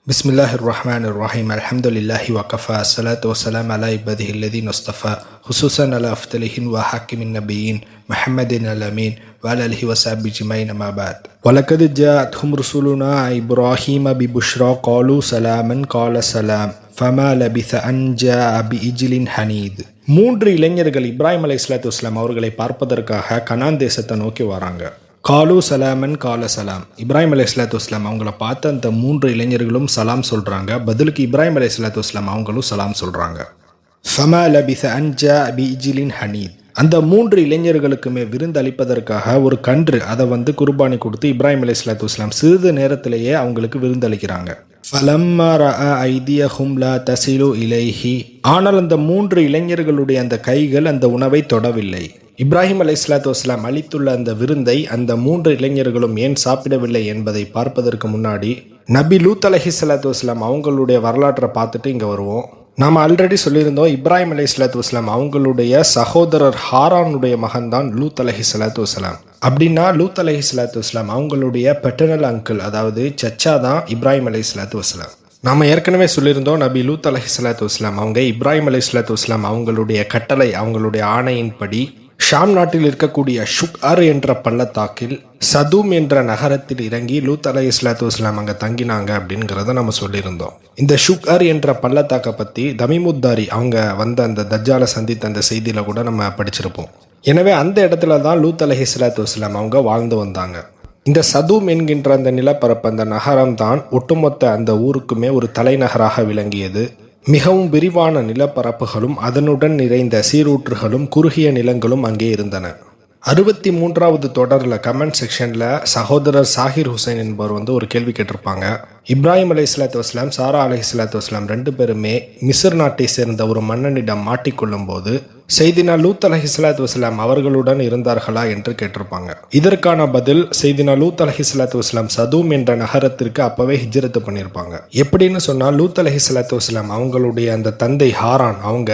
பிஸ்மில்லாஹிர் ரஹ்மானிர் ரஹீம் அல்ஹம்துலில்லாஹி வகஃபா அஸ்ஸலாத்து வஸ்ஸலாமு அலா இபாதிஹி அல்லதீன இஸ்தஃபா ஹுசூஸன் அலா அஃதலிஹின் வ ஹாக்கிமின் நபியீன் முஹம்மதின் அல் அமீன் வ அலா ஆலிஹி வஸஹ்பிஹி அஜ்மஈன் அம்மா பஅத். வலகத் ஜாஅத்ஹும் ருசுலுனா இப்ராஹீம பிபுஷ்ரா காலூ ஸலாமன் கால ஸலாம் ஃபமா லபிஸ அன் ஜாஅ பிஇஜ்லின் ஹனீத். 3 இளைஞர்கள் இப்ராஹிம் அலைஹிஸ்ஸலாத்து வஸ்ஸலாம் அவர்களை பார்ப்பதற்காக கனான் தேசத்தை நோக்கி வராங்க. காலு சலாமன் கால சலாம். இப்ராஹிம் அலைஹிஸ்ஸலாத்து வஸ்ஸலாம் அவங்கள பார்த்து அந்த 3 இளைஞர்களும் சலாம் சொல்றாங்க. பதிலுக்கு இப்ராஹிம் அலைஹிஸ்ஸலாத்து வஸ்ஸலாம் அவங்களும் சலாம் சொல்றாங்க. ஃபமா லபிஸ அன் ஜாஅ பிஇஜ்லின் ஹனீத். அந்த 3 இளைஞர்களுக்குமே விருந்து அளிப்பதற்காக ஒரு கன்று அதை குர்பானி கொடுத்து இப்ராஹிம் அலைஹிஸ்ஸலாத்து வஸ்ஸலாம் சிறிது நேரத்திலேயே அவங்களுக்கு விருந்தளிக்கிறாங்க. ஃபலம்மா ரஅ ஐதியஹும் லா தஸிலு இலைஹி. ஆனால் அந்த 3 இளைஞர்களுடைய அந்த கைகள் அந்த உணவை தொடவில்லை. இப்ராஹிம் அலைஹிஸ்ஸலாத்து வஸ்ஸலாம் அளித்துள்ள அந்த விருந்தை அந்த 3 இளைஞர்களும் ஏன் சாப்பிடவில்லை என்பதை பார்ப்பதற்கு முன்னாடி நபி லூத் அலைஹிஸ்ஸலாத்து வஸ்ஸலாம் அவங்களுடைய வரலாற்றை பார்த்துட்டு இங்கே வருவோம். நாம் ஆல்ரெடி சொல்லியிருந்தோம், இப்ராஹிம் அலைஹிஸ்ஸலாத்து வஸ்ஸலாம் அவங்களுடைய சகோதரர் ஹாரானுடைய மகன் தான் லூத் அலைஹிஸ்ஸலாத்து வஸ்ஸலாம். அப்படின்னா லூத் அலைஹிஸ்ஸலாத்து வஸ்ஸலாம் அவங்களுடைய பெட்டர்னல் அங்கிள், அதாவது சச்சா தான் இப்ராஹிம் அலைஹிஸ்ஸலாத்து வஸ்ஸலாம். நாம் ஏற்கனவே சொல்லியிருந்தோம், நபி லூத் அலைஹிஸ்ஸலாத்து வஸ்ஸலாம் அவங்க இப்ராஹிம் அலைஹிஸ்ஸலாத்து வஸ்ஸலாம் அவங்களுடைய கட்டளை, அவங்களுடைய ஆணையின்படி ஷாம் நாட்டில் இருக்கக்கூடிய ஷுக்அர் என்ற பள்ளத்தாக்கில் சதூம் என்ற நகரத்தில் இறங்கி லூத் அலைஹிஸ்ஸலாத்து வஸ்ஸலாம் அங்கே தங்கினாங்க அப்படிங்கிறத நம்ம சொல்லியிருந்தோம். இந்த ஷுக்அர் என்ற பள்ளத்தாக்கை பற்றி தமிமுத்தாரி அவங்க அந்த தஜ்ஜாலை சந்தித்த அந்த செய்தியில் கூட நம்ம படிச்சிருப்போம். எனவே அந்த இடத்துல தான் லூத் அலைஹிஸ்ஸலாத்து வஸ்ஸலாம் அவங்க வாழ்ந்து வந்தாங்க. இந்த சதூம் என்கின்ற அந்த நிலப்பரப்பு, அந்த நகரம் தான் ஒட்டுமொத்த அந்த ஊருக்குமே ஒரு தலைநகராக விளங்கியது. மிகவும் விரிவான நிலப்பரப்புகளும் அதனுடன் நிறைந்த சீரூற்றுகளும் குறுகிய நிலங்களும் அங்கே இருந்தன. 63வது தொடரில் கமெண்ட் செக்ஷனில் சகோதரர் சாஹிர் ஹுசைன் என்பவர் ஒரு கேள்வி கேட்டிருப்பாங்க. இப்ராஹிம் அலைஹிஸ்ஸலாத்து வஸ்ஸலாம், சாரா அலைஹிஸ்ஸலாத்து வஸ்ஸலாம் 2 பேருமே மிஸ்ர் நாட்டை சேர்ந்த ஒரு மன்னனிடம் மாட்டிக்கொள்ளும் போது செய்தினா லூத் அலைஹிஸ்ஸலாத்து வஸ்ஸலாம் அவர்களுடன் இருந்தார்களா என்று கேட்டிருப்பாங்க. இதற்கான பதில், செய்தினா லூத் அலைஹிஸ்ஸலாத்து வஸ்ஸலாம் சதூம் என்ற நகரத்திற்கு அப்பவே ஹிஜ்ரத் பண்ணியிருப்பாங்க. எப்படின்னு சொன்னால், லூத் அலைஹிஸ்ஸலாத்து வஸ்ஸலாம் அவங்களுடைய அந்த தந்தை ஹாரான் அவங்க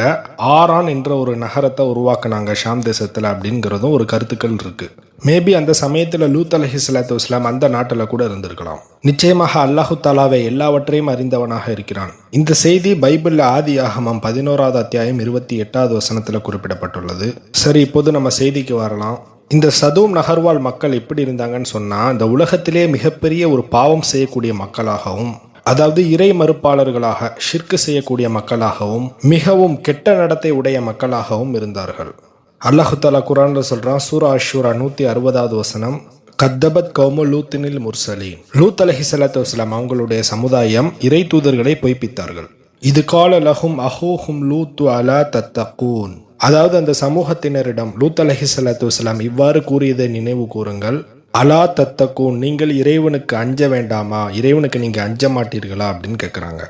ஆரான் என்ற ஒரு நகரத்தை உருவாக்குனாங்க ஷாம் தேசத்தில் அப்படிங்கிறதும் ஒரு கருத்துக்கள் இருக்கு. மேபி அந்த சமயத்தில் லூத் அலைஹிஸ்ஸலாத்து வஸ்ஸலாம் அந்த நாட்டில் கூட இருந்திருக்கலாம். நிச்சயமாக அல்லாஹு தாலாவை எல்லாவற்றையும் அறிந்தவனாக இருக்கிறான். இந்த செய்தி பைபிள் ஆதி ஆகமம் 11வது அத்தியாயம் 28வது வசனத்தில் குறிப்பிடப்பட்டுள்ளது. சரி, இப்போது நம்ம செய்திக்கு வரலாம். இந்த சதூம் நகர்வாழ் மக்கள் எப்படி இருந்தாங்கன்னு சொன்னால், இந்த உலகத்திலே மிகப்பெரிய ஒரு பாவம் செய்யக்கூடிய மக்களாகவும், அதாவது இறை மறுப்பாளர்களாக ஷிர்க் செய்யக்கூடிய மக்களாகவும், மிகவும் கெட்ட நடத்தை உடைய மக்களாகவும் இருந்தார்கள். அல்லாஹு தாலா குர்ஆன்ல சொல்றான், சூரா அஷூரா 160வது வசனம், கத்தபத் கௌமு லூத்தினில் முர்சலீன். லூத் அலைஹிஸ்ஸலாத்து வஸ்ஸலாம் அவங்களுடைய சமுதாயம் இறை தூதர்களை பொய்ப்பித்தார்கள். இது கால லஹும் அஹூஹும் லூத்து அலா தத்தகூன். அதாவது அந்த சமூகத்தினரிடம் லூத் அலைஹிஸ்ஸலாத்து வஸ்ஸலாம் இவ்வாறு கூறியதை நினைவு கூறுங்கள். அலா தத்தகூன், நீங்கள் இறைவனுக்கு அஞ்ச வேண்டாமா, இறைவனுக்கு நீங்க அஞ்ச மாட்டீர்களா அப்படின்னு கேட்குறாங்க.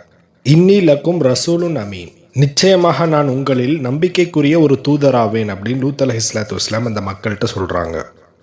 இன்னி லக்கும் ரசூலுன் அமீன், நிச்சயமாக நான் உங்களில் நம்பிக்கைக்குரிய ஒரு தூதராவேன் அப்படின்னு லூத் அலைஹிஸ்ஸலாத்து வஸ்ஸலாம் அந்த மக்கள்கிட்ட சொல்றாங்க.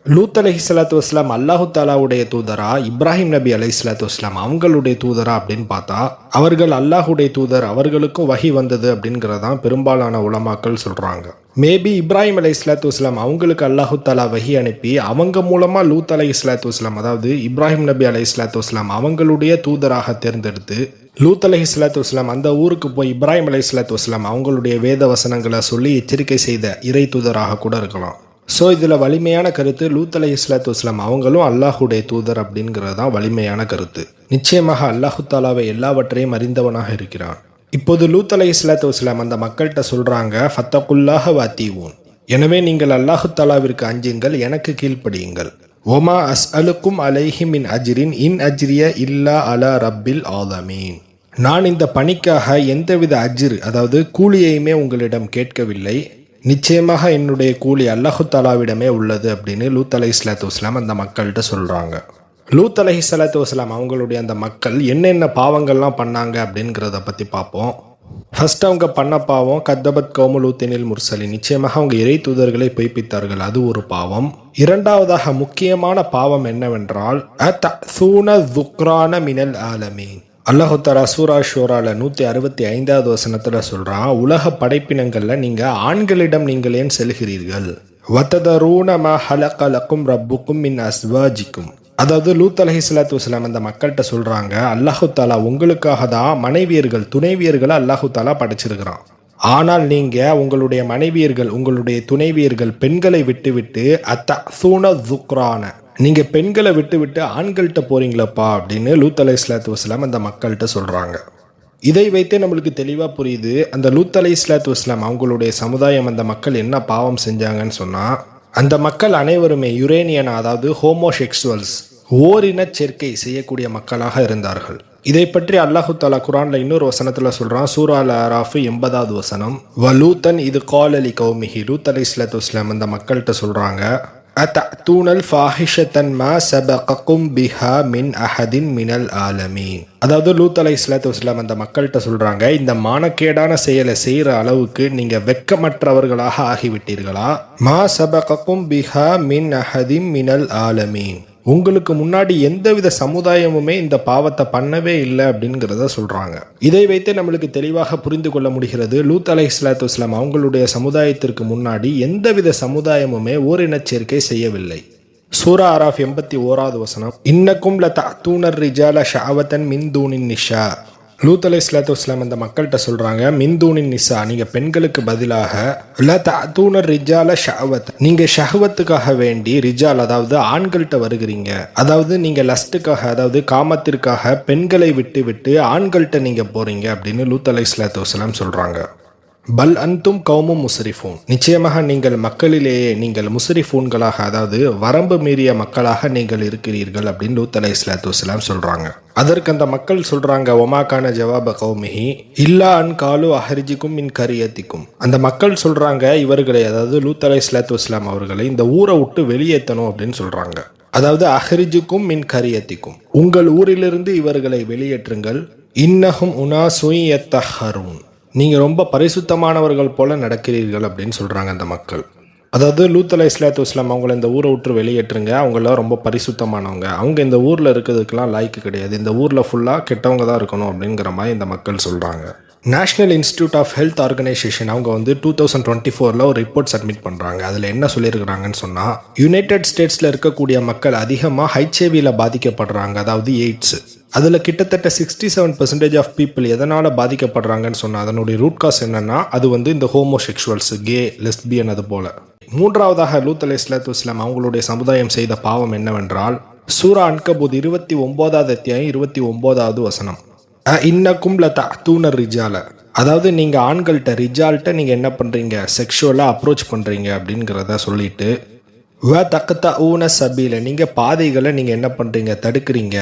லூத் அலைஹிஸ்ஸலாத்து வஸ்ஸலாம் அல்லாஹு தாலாவுடைய தூதரா, இப்ராஹிம் நபி அலைஹிஸ்ஸலாத்து வஸ்ஸலாம் அவங்களுடைய தூதரா அப்படின்னு பார்த்தா, அவர்கள் அல்லாஹுடைய தூதர், அவர்களுக்கும் வஹி வந்தது அப்படிங்கிறதான் பெரும்பாலான உலமாக்கள் சொல்றாங்க. மேபி இப்ராஹிம் அலைஹிஸ்ஸலாத்து வஸ்ஸலாம் அவங்களுக்கு அல்லாஹு தாலா வஹி அனுப்பி அவங்க மூலமா லூத் அலைஹிஸ்ஸலாத்து வஸ்ஸலாம், அதாவது இப்ராஹிம் நபி அலைஹிஸ்ஸலாத்து வஸ்ஸலாம் அவங்களுடைய தூதராக தேர்ந்தெடுத்து லூத் அலைஹிஸ்ஸலாத்து வஸ்ஸலாம் அந்த ஊருக்கு போய் இப்ராஹிம் அலைஹிஸ்ஸலாத்து வஸ்ஸலாம் அவங்களுடைய வேத வசனங்களை சொல்லி எச்சரிக்கை செய்த இறை தூதராக கூட இருக்கலாம். ஸோ இதில் வலிமையான கருத்து, லூத் அலைஹிஸ்ஸலாத்து வஸ்ஸலாம் அவங்களும் அல்லாஹுடைய தூதர் அப்படிங்கிறது தான் வலிமையான கருத்து. நிச்சயமாக அல்லாஹு தாலாவை எல்லாவற்றையும் அறிந்தவனாக இருக்கிறான். இப்போது லூத் அலைஹிஸ்ஸலாத்து வஸ்ஸலாம் அந்த மக்கள்கிட்ட சொல்றாங்க, ஃபத்தகுல்லாஹ வஅத்தீஊன், எனவே நீங்கள் அல்லாஹு தாலாவிற்கு அஞ்சுங்கள், எனக்கு கீழ்ப்படியுங்கள். ஒமா அஸ்அலுக்கும் அலைஹி மின் அஜ்ரின் இன் அஜ்ரிய இல்லா அலா ரப்பில் ஆலமீன். நான் இந்த பணிக்காக எந்தவித அஜ்ர், அதாவது கூலியையுமே உங்களிடம் கேட்கவில்லை, நிச்சயமாக என்னுடைய கூலி அல்லாஹு தாலாவிடமே உள்ளது அப்படின்னு லூத் அலைஹிஸ்ஸலாத்து வஸ்ஸலாம் அந்த மக்கள்கிட்ட சொல்றாங்க. லூத் அலைஹிஸ்ஸலாத்து வஸ்ஸலாம் அவங்களுடைய அந்த மக்கள் என்னென்ன பாவங்கள்லாம் பண்ணாங்க அப்படிங்கிறத பற்றி பார்ப்போம். ஃபர்ஸ்ட் அவங்க பண்ண பாவம், கத்தபத் கௌமு லூத்தினில் முர்சலீன், நிச்சயமாக அவங்க இறை தூதர்களை பொய்ப்பித்தார்கள், அது ஒரு பாவம். இரண்டாவதாக முக்கியமான பாவம் என்னவென்றால், அத்தஸூன ذுக்ரான மினல் ஆலமீன். அல்லாஹு தஆலா சூரா ஷூரால 165வது வசனத்துல சொல்றான், உலக படைப்பினங்கள்ல நீங்க ஆண்களிடம் நீங்கள் ஏன் செல்கிறீர்கள்? வததரூன மா ஹலக லக்கும் ரப்புக்கும் மின் அஸ்வாஜிக்கும். அதாவது லூத் அலைஹிஸ்ஸலாத்து வஸ்ஸலாம் அந்த மக்கள்கிட்ட சொல்றாங்க, அல்லாஹு தாலா உங்களுக்காக தான் மனைவியர்கள் துணைவியர்களை அல்லாஹு தாலா படைச்சிருக்கிறான். ஆனால் நீங்க உங்களுடைய மனைவியர்கள் உங்களுடைய துணைவியர்கள் பெண்களை விட்டுவிட்டு அத்தூன துக்ரான நீங்க பெண்களை விட்டுவிட்டு ஆண்கள்கிட்ட போறீங்களப்பா அப்படின்னு லூத் அலைஹிஸ்ஸலாத்து வஸ்ஸலாம் அந்த மக்கள்கிட்ட சொல்றாங்க. இதை வைத்தே நம்மளுக்கு தெளிவாக புரியுது, அந்த லூத் அலைஹிஸ்ஸலாத்து வஸ்ஸலாம் அவங்களுடைய சமுதாயம் அந்த மக்கள் என்ன பாவம் செஞ்சாங்கன்னு சொன்னால், அந்த மக்கள் அனைவருமே யுரேனியன் அதாவது ஹோமோசெக்சுவல்ஸ் ஓரின சேர்க்கை செய்யக்கூடிய மக்களாக இருந்தார்கள். இதை பற்றி அல்லாஹு தாலா குரான்ல இன்னொரு வசனத்தில் சொல்கிறான். சூரா அல் அராஃப் 80வது வசனம், வலூத்தன் இது காலலி கௌமிஹி லூத் அலைஹிஸ்ஸலாத்து வஸ்ஸலாம் அந்த மக்கள்கிட்ட சொல்கிறாங்க, அத்தூனல் ஃபாஹிஷத்தன் மா சபகக்கும் பிஹா மின் அஹதின் மினல் ஆலமீன். அதாவது லூத் அலைஹிஸ்ஸலாத்து வஸ்ஸலாம் அந்த மக்கள்கிட்ட சொல்றாங்க, இந்த மானக்கேடான செயலை செய்யற அளவுக்கு நீங்க வெட்கமற்றவர்களாக ஆகிவிட்டீர்களா? மா சபகக்கும் பிஹா மின் அஹதின் மினல் ஆலமீன், உங்களுக்கு முன்னாடி எந்தவித சமுதாயமுமே இந்த பாவத்தை பண்ணவே இல்லை அப்படிங்கிறத சொல்றாங்க. இதை வைத்து நம்மளுக்கு தெளிவாக புரிந்து கொள்ள முடிகிறது, லூத் அலைஹிஸ்ஸலாத்து வஸ்ஸலாம் அவங்களுடைய சமுதாயத்திற்கு முன்னாடி எந்தவித சமுதாயமுமே ஓரின சேர்க்கை செய்யவில்லை. சூரா அராஃப் 81வது வசனம், இன்னக்கும் லதஅதூனர் ரிஜால ஷஅவதன் மின் தூனின் நிஷா. லூத் அலைஹிஸ்ஸலாத்து வஸ்ஸலாம் அந்த மக்கள்கிட்ட சொல்றாங்க, மின்தூனின் நிசா நீங்க பெண்களுக்கு பதிலாக லதஅதூனர் ரிஜால ஷஅவத் நீங்க ஷஹவத்துக்காக வேண்டி ரிஜால் அதாவது ஆண்கள்கிட்ட வருகிறீங்க. அதாவது நீங்க லஸ்ட்டுக்காக அதாவது காமத்திற்காக பெண்களை விட்டு விட்டு ஆண்கள்கிட்ட நீங்க போறீங்க அப்படின்னு லூத் அலைஹிஸ்ஸலாத்து வஸ்ஸலாம் சொல்றாங்க. பல் அன்தும் கௌமும் முஸ்ரிஃபூன், நிச்சயமாக நீங்கள் மக்களிலேயே நீங்கள் முஸ்ரிஃபூன்களாக அதாவது வரம்பு மீறிய மக்களாக நீங்கள் இருக்கிறீர்கள் அப்படின்னு லூத் அலைஹிஸ்ஸலாத்து வஸ்ஸலாம் சொல்றாங்க. அதற்கு அந்த மக்கள் சொல்றாங்க, ஒமாக்கான ஜவாப கௌமிஹி இல்லா அன் காலு அஹரிஜிக்கும் மின் கரியத்திக்கும். அந்த மக்கள் சொல்றாங்க இவர்களை அதாவது லூத் அலைஹிஸ்ஸலாத்து வஸ்ஸலாம் அவர்களை இந்த ஊரை விட்டு வெளியேற்றணும் அப்படின்னு சொல்றாங்க. அதாவது அஹரிஜுக்கும் மின் கரியத்திக்கும், உங்கள் ஊரிலிருந்து இவர்களை வெளியேற்றுங்கள். இன்னஹும் உனாசுன் யத்தஹரூன், நீங்க ரொம்ப பரிசுத்தமானவர்கள் போல நடக்கிறீர்கள் அப்படின்னு சொல்றாங்க அந்த மக்கள். அதாவது லூத் அலைஹிஸ்ஸலாத்து வஸ்ஸலாம் அவங்கள இந்த ஊரை விட்டு வெளியேற்றுங்க, அவங்களாம் ரொம்ப பரிசுத்தமானவங்க, அவங்க இந்த ஊரில் இருக்கிறதுக்கெல்லாம் லாய்க்கு கிடையாது, இந்த ஊரில் ஃபுல்லாக கெட்டவங்க தான் இருக்கணும் அப்படிங்கிற மாதிரி இந்த மக்கள் சொல்கிறாங்க. National Institute of Health Organisation அவங்க வந்து 2024 ஒரு ரிப்போர்ட் சப்மிட் பண்ணுறாங்க. அதில் என்ன சொல்லியிருக்கிறாங்கன்னு சொன்னால், யுனைடெட் ஸ்டேட்ஸில் இருக்கக்கூடிய மக்கள் அதிகமாக ஹெச்ஐவியில் பாதிக்கப்படுறாங்க, அதாவது எய்ட்ஸ். அதில் கிட்டத்தட்ட 67% ஆஃப் பீப்புள் எதனால் பாதிக்கப்படுறாங்கன்னு சொன்னால் அதனுடைய ரூட் காஸ் என்னன்னா அது வந்து இந்த ஹோமோசெக்சுவல்ஸ், கே, லெஸ்பியன் அது போல. மூன்றாவதாக லூத் அலைஹிஸ்ஸலாத்து வஸ்ஸலாம் அவங்களுடைய சமுதாயம் செய்த பாவம் என்னவென்றால், சூரா அன்கபூத் 29வது அத்தியாயம் 29வது வசனம், இன்னக்கும் லதஅதூனர் ரிஜால, அதாவது நீங்க ஆண்கள்கிட்ட ரிஜால்கிட்ட நீங்க என்ன பண்றீங்க, செக்ஷுவலா அப்ரோச் பண்றீங்க அப்படிங்கிறத சொல்லிட்டு, வ தக்தஊன சபீல, நீங்க பாதைகளை நீங்க என்ன பண்றீங்க, தடுக்கிறீங்க.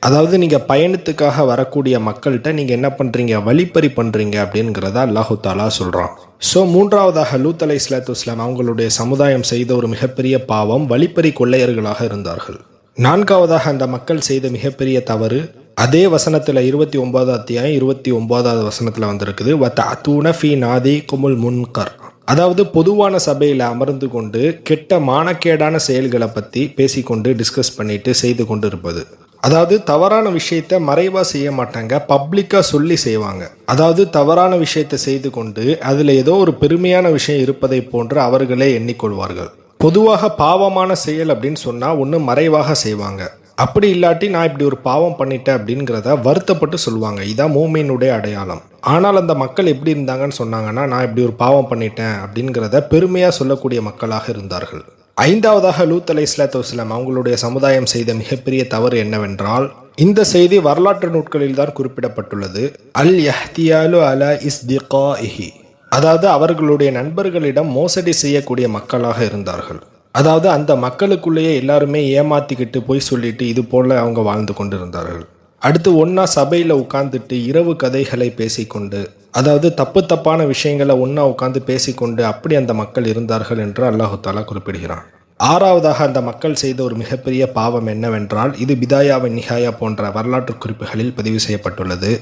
அதாவது நீங்க பயணத்துக்காக வரக்கூடிய மக்கள்கிட்ட நீங்க என்ன பண்றீங்க, வழிப்பறி பண்றீங்க அப்படிங்கிறத அல்லாஹு தாலா சொல்றான். ஸோ மூன்றாவதாக லூத் அலைஹிஸ்ஸலாத்து வஸ்ஸலாம் அவங்களுடைய சமுதாயம் செய்த ஒரு மிகப்பெரிய பாவம் வழிப்பறி கொள்ளையர்களாக இருந்தார்கள். நான்காவதாக அந்த மக்கள் செய்த மிகப்பெரிய தவறு அதே வசனத்தில் 29வது அத்தியாயம் 29வது வசனத்தில் வந்திருக்குது, வதஅதூன ஃபீ நாதிகுமுல் முன்கர், அதாவது பொதுவான சபையில் அமர்ந்து கொண்டு கெட்ட மானக்கேடான செயல்களை பற்றி பேசிக்கொண்டு டிஸ்கஸ் பண்ணிட்டு செய்து கொண்டு இருப்பது. அதாவது தவறான விஷயத்த மறைவா செய்ய மாட்டாங்க, பப்ளிக்கா சொல்லி செய்வாங்க. அதாவது தவறான விஷயத்தை செய்து கொண்டு அதுல ஏதோ ஒரு பெருமையான விஷயம் இருப்பதை போன்று அவர்களே எண்ணிக்கொள்வார்கள். பொதுவாக பாவமான செயல் அப்படின்னு சொன்னா ஒன்று மறைவாக செய்வாங்க, அப்படி இல்லாட்டி நான் இப்படி ஒரு பாவம் பண்ணிட்டேன் அப்படிங்கிறத வருத்தப்பட்டு சொல்லுவாங்க. இதான் மூமினுடைய அடையாளம். ஆனால் அந்த மக்கள் எப்படி இருந்தாங்கன்னு சொன்னாங்கன்னா, நான் இப்படி ஒரு பாவம் பண்ணிட்டேன் அப்படிங்கிறத பெருமையா சொல்லக்கூடிய மக்களாக இருந்தார்கள். ஐந்தாவதாக லூத் அலைஹிஸ்ஸலாத்து வஸ்ஸலாம் அவங்களுடைய சமுதாயம் செய்த மிகப்பெரிய தவறு என்னவென்றால், இந்த செய்தி வரலாற்று நூட்களில் தான் குறிப்பிடப்பட்டுள்ளது, அல் யஹ்தியாலு அலா இஸ்திகாஇஹி, அதாவது அவர்களுடைய நண்பர்களிடம் மோசடி செய்யக்கூடிய மக்களாக இருந்தார்கள். அதாவது அந்த மக்களுக்குள்ளேயே எல்லாருமே ஏமாத்திக்கிட்டு போய் சொல்லிட்டு இது போல அவங்க வாழ்ந்து கொண்டிருந்தார்கள். அடுத்து ஒன்னா சபையில் உட்கார்ந்துட்டு இரவு கதைகளை பேசிக்கொண்டு, அதாவது தப்பு தப்பான விஷயங்களை ஒன்னா உட்கார்ந்து பேசிக்கொண்டு அப்படி அந்த மக்கள் இருந்தார்கள் என்று அல்லாஹு தாலா குறிப்பிடுகிறான். ஆறாவதாக அந்த மக்கள் செய்த ஒரு மிகப்பெரிய பாவம் என்னவென்றால், இது பிதாயாவின் நிஹாயா போன்ற வரலாற்று குறிப்புகளில் பதிவு செய்யப்பட்டுள்ளது,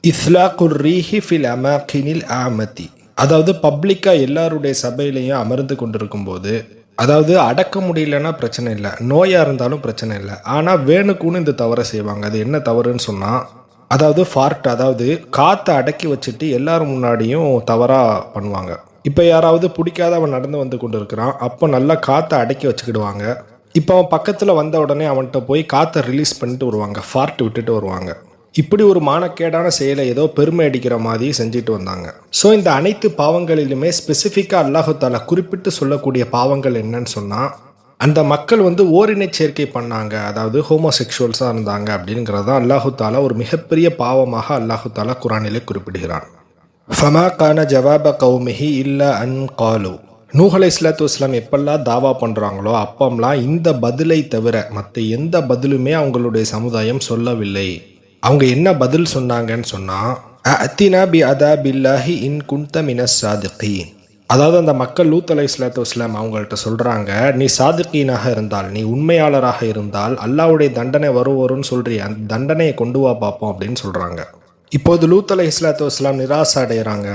இஸ்லாகுர் ரீஹி ஃபில் அமாகினில் ஆமதி, அதாவது பப்ளிக்கா எல்லாருடைய சபையிலையும் அமர்ந்து கொண்டிருக்கும் போது, அதாவது அடக்க முடியலன்னா பிரச்சனை இல்லை, நோயா இருந்தாலும் பிரச்சனை இல்லை, ஆனால் வேணுக்குன்னு இந்த தவறை செய்வாங்க. அது என்ன தவறுன்னு சொன்னால், அதாவது ஃபார்ட், அதாவது காற்றை அடக்கி வச்சுட்டு எல்லாரும் முன்னாடியும் தவறாக பண்ணுவாங்க. இப்போ யாராவது பிடிக்காத அவன் நடந்து வந்து கொண்டு இருக்கிறான், அப்போ நல்லா காற்றை அடக்கி வச்சுக்கிடுவாங்க. இப்போ அவன் பக்கத்தில் வந்த உடனே அவன்கிட்ட போய் காற்றை ரிலீஸ் பண்ணிட்டு வருவாங்க, ஃபார்ட் விட்டுட்டு வருவாங்க. இப்படி ஒரு மானக்கேடான செயலை ஏதோ பெருமை அடிக்கிற மாதிரி செஞ்சுட்டு வந்தாங்க. ஸோ இந்த அனைத்து பாவங்களிலுமே ஸ்பெசிஃபிக்காக அல்லாஹு தாலா குறிப்பிட்டு சொல்லக்கூடிய பாவங்கள் என்னன்னு சொன்னால், அந்த மக்கள் ஓரினை சேர்க்கை பண்ணாங்க, அதாவது ஹோமோசெக்சுவல்ஸாக இருந்தாங்க அப்படிங்கிறத அல்லாஹு தாலா ஒரு மிகப்பெரிய பாவமாக அல்லாஹு தாலா குரானிலே குறிப்பிடுகிறான். ஃபமா கான ஜவாப கௌமிஹி இல்லா அன் காலு. நூஹ் அலைஹிஸ்ஸலாத்து வஸ்ஸலாம் எப்பெல்லாம் தாவா பண்ணுறாங்களோ அப்பம்லாம் இந்த பதிலை தவிர மற்ற எந்த பதிலுமே அவங்களுடைய சமுதாயம் சொல்லவில்லை. அவங்க என்ன பதில் சொன்னாங்கன்னு சொன்னால், அத்தினா பி அதா பில்லாஹி இன் குந்த மினஸ் சாதிகீன். அதாவது அந்த மக்கள் லூத் அலைஹிஸ்ஸலாத்து வஸ்ஸலாம் அவங்கள்ட்ட சொல்கிறாங்க, நீ சாதிகீனாக இருந்தால், நீ உண்மையாளராக இருந்தால் அல்லாஹ்வுடைய தண்டனை வரும்னு சொல்கிறீ, அந்த தண்டனையை கொண்டு வா பார்ப்போம் அப்படின்னு சொல்கிறாங்க. இப்போது லூத் அலைஹிஸ்ஸலாத்து வஸ்ஸலாம் நிராசை அடைகிறாங்க.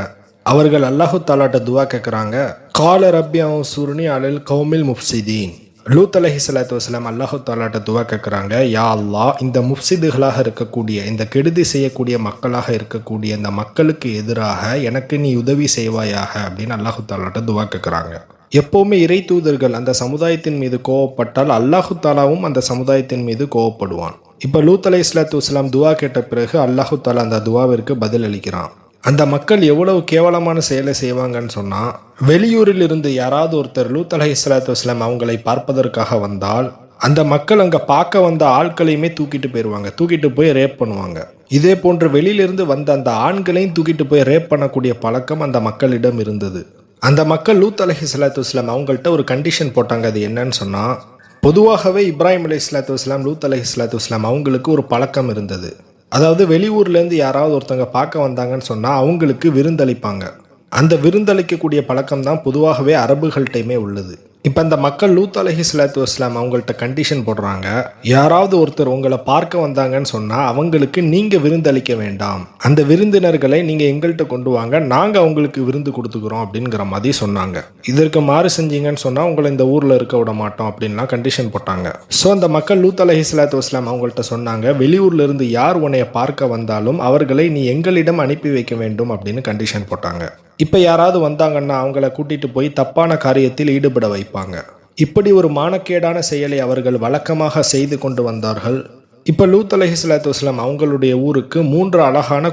அவர்கள் அல்லாஹு தாலாட்ட துவா கேட்குறாங்க. கால ரப்பி அன்சுர்னி அலல் கௌமில் முஃப்சிதீன். லூத் அலைஹிஸ்ஸலாத்து வஸ்ஸலாம் அல்லாஹு தாலாட்ட துவா கேட்குறாங்க, யா அல்லாஹ், இந்த முஃப்சிதுகளாக இருக்கக்கூடிய, இந்த கெடுதி செய்யக்கூடிய மக்களாக இருக்கக்கூடிய இந்த மக்களுக்கு எதிராக எனக்கு நீ உதவி செய்வாயாக அப்படின்னு அல்லாஹு தாலாட்ட துவா கேட்குறாங்க. எப்போவுமே இறை தூதர்கள் அந்த சமுதாயத்தின் மீது கோவப்பட்டால் அல்லாஹு தாலாவும் அந்த சமுதாயத்தின் மீது கோவப்படுவான். இப்போ லூத் அலைஹிஸ்ஸலாத்து வஸ்ஸலாம் துவா கேட்ட பிறகு அல்லாஹு தாலா அந்த துவாவிற்கு பதில் அளிக்கிறான். அந்த மக்கள் எவ்வளவு கேவலமான செயலை செய்வாங்கன்னு சொன்னால், வெளியூரில் இருந்து யாராவது ஒருத்தர் லூத் அலைஹிஸ்ஸலாத்து வஸ்ஸலாம் அவங்களை பார்ப்பதற்காக வந்தால் அந்த மக்கள் அங்கே பார்க்க வந்த ஆட்களையுமே தூக்கிட்டு போயிடுவாங்க, தூக்கிட்டு போய் ரேப் பண்ணுவாங்க. இதே போன்று வெளியிலிருந்து வந்த அந்த ஆண்களையும் தூக்கிட்டு போய் ரேப் பண்ணக்கூடிய பழக்கம் அந்த மக்களிடம் இருந்தது. அந்த மக்கள் லூத் அலைஹிஸ்ஸலாத்து வஸ்ஸலாம் அவங்கள்ட்ட ஒரு கண்டிஷன் போட்டாங்க. அது என்னன்னு சொன்னால், பொதுவாகவே இப்ராஹிம் அலைஹிஸ்ஸலாத்து வஸ்ஸலாம் லூத் அலைஹிஸ்ஸலாத்து வஸ்ஸலாம் அவங்களுக்கு ஒரு பழக்கம் இருந்தது. அதாவது வெளியூர்லேருந்து யாராவது ஒருத்தவங்க பார்க்க வந்தாங்கன்னு சொன்னால் அவங்களுக்கு விருந்தளிப்பாங்க. அந்த விருந்தளிக்கக்கூடிய பழக்கம் தான் பொதுவாகவே அரபுகள்கிட்டையுமே உள்ளது. இப்போ அந்த மக்கள் லூத் அலைஹிஸ்ஸலாத்து வஸ்ஸலாம் அவங்கள்ட்ட கண்டிஷன் போடுறாங்க, யாராவது ஒருத்தர் உங்களை பார்க்க வந்தாங்கன்னு சொன்னால் அவங்களுக்கு நீங்கள் விருந்தளிக்க வேண்டாம், அந்த விருந்தினர்களை நீங்கள் எங்கள்கிட்ட கொண்டு வாங்க, நாங்கள் அவங்களுக்கு விருந்து கொடுத்துக்கிறோம் அப்படிங்கிற மாதிரி சொன்னாங்க. இதற்கு மாறு செஞ்சீங்கன்னு சொன்னால் உங்களை இந்த ஊரில் இருக்க விட மாட்டோம் அப்படின்லாம் கண்டிஷன் போட்டாங்க. ஸோ அந்த மக்கள் லூத் அலைஹிஸ்ஸலாத்து வஸ்ஸலாம் அவங்கள்ட்ட சொன்னாங்க, வெளியூர்ல இருந்து யார் உன்னைய பார்க்க வந்தாலும் அவர்களை நீ எங்களிடம் அனுப்பி வைக்க வேண்டும் அப்படின்னு கண்டிஷன் போட்டாங்க. இப்போ யாராவது வந்தாங்கன்னா அவங்கள கூட்டிகிட்டு போய் தப்பான காரியத்தில் ஈடுபட வைப்பாங்க. இப்படி ஒரு மானக்கேடான செயலை அவர்கள் வழக்கமாக செய்து கொண்டு வந்தார்கள். இப்போ லூத் அலைஹிஸ்ஸலாத்து வஸ்ஸலாம் அவங்களுடைய ஊருக்கு 3 அழகான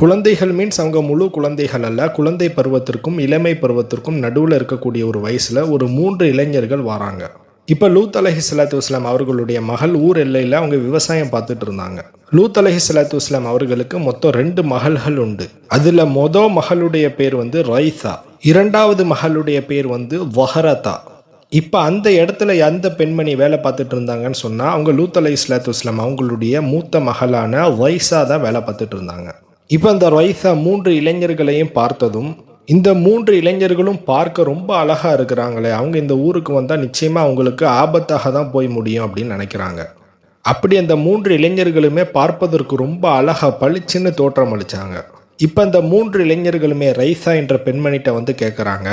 குழந்தைகள் மீன்ஸ் அவங்க முழு குழந்தைகள் அல்ல, குழந்தை பருவத்திற்கும் இளமை பருவத்திற்கும் நடுவில் இருக்கக்கூடிய ஒரு வயசில் ஒரு 3 இளைஞர்கள் வராங்க. இப்போ லூத் அலைஹிஸ்ஸலாத்து வஸ்ஸலாம் அவர்களுடைய மகள் ஊர் எல்லையில் அவங்க விவசாயம் பார்த்துட்டு இருந்தாங்க. லூத் அலைஹிஸ்ஸலாத்து வஸ்ஸலாம் அவர்களுக்கு மொத்தம் 2 மகள்கள் உண்டு. அதில் மகளுடைய பேர் ரைசா, இரண்டாவது மகளுடைய பேர் வஹரதா. இப்போ அந்த இடத்துல எந்த பெண்மணி வேலை பார்த்துட்டு இருந்தாங்கன்னு சொன்னால் அவங்க லூத் அலைஹிஸ்ஸலாத்து வஸ்ஸலாம் அவங்களுடைய மூத்த மகளான ரைசா தான் வேலை பார்த்துட்டு இருந்தாங்க. இப்போ அந்த ரைசா 3 இளைஞர்களையும் பார்த்ததும், இந்த 3 இளைஞர்களும் பார்க்க ரொம்ப அழகாக இருக்கிறாங்களே, அவங்க இந்த ஊருக்கு வந்தால் நிச்சயமாக அவங்களுக்கு ஆபத்தாக தான் போய் முடியும் அப்படின்னு நினைக்கிறாங்க. அப்படி அந்த 3 இளைஞர்களுமே பார்ப்பதற்கு ரொம்ப அழகாக பளிச்சுன்னு தோற்றம் அளித்தாங்க. இப்போ அந்த 3 இளைஞர்களுமே ரைசா என்ற பெண்மணிகிட்ட கேட்குறாங்க,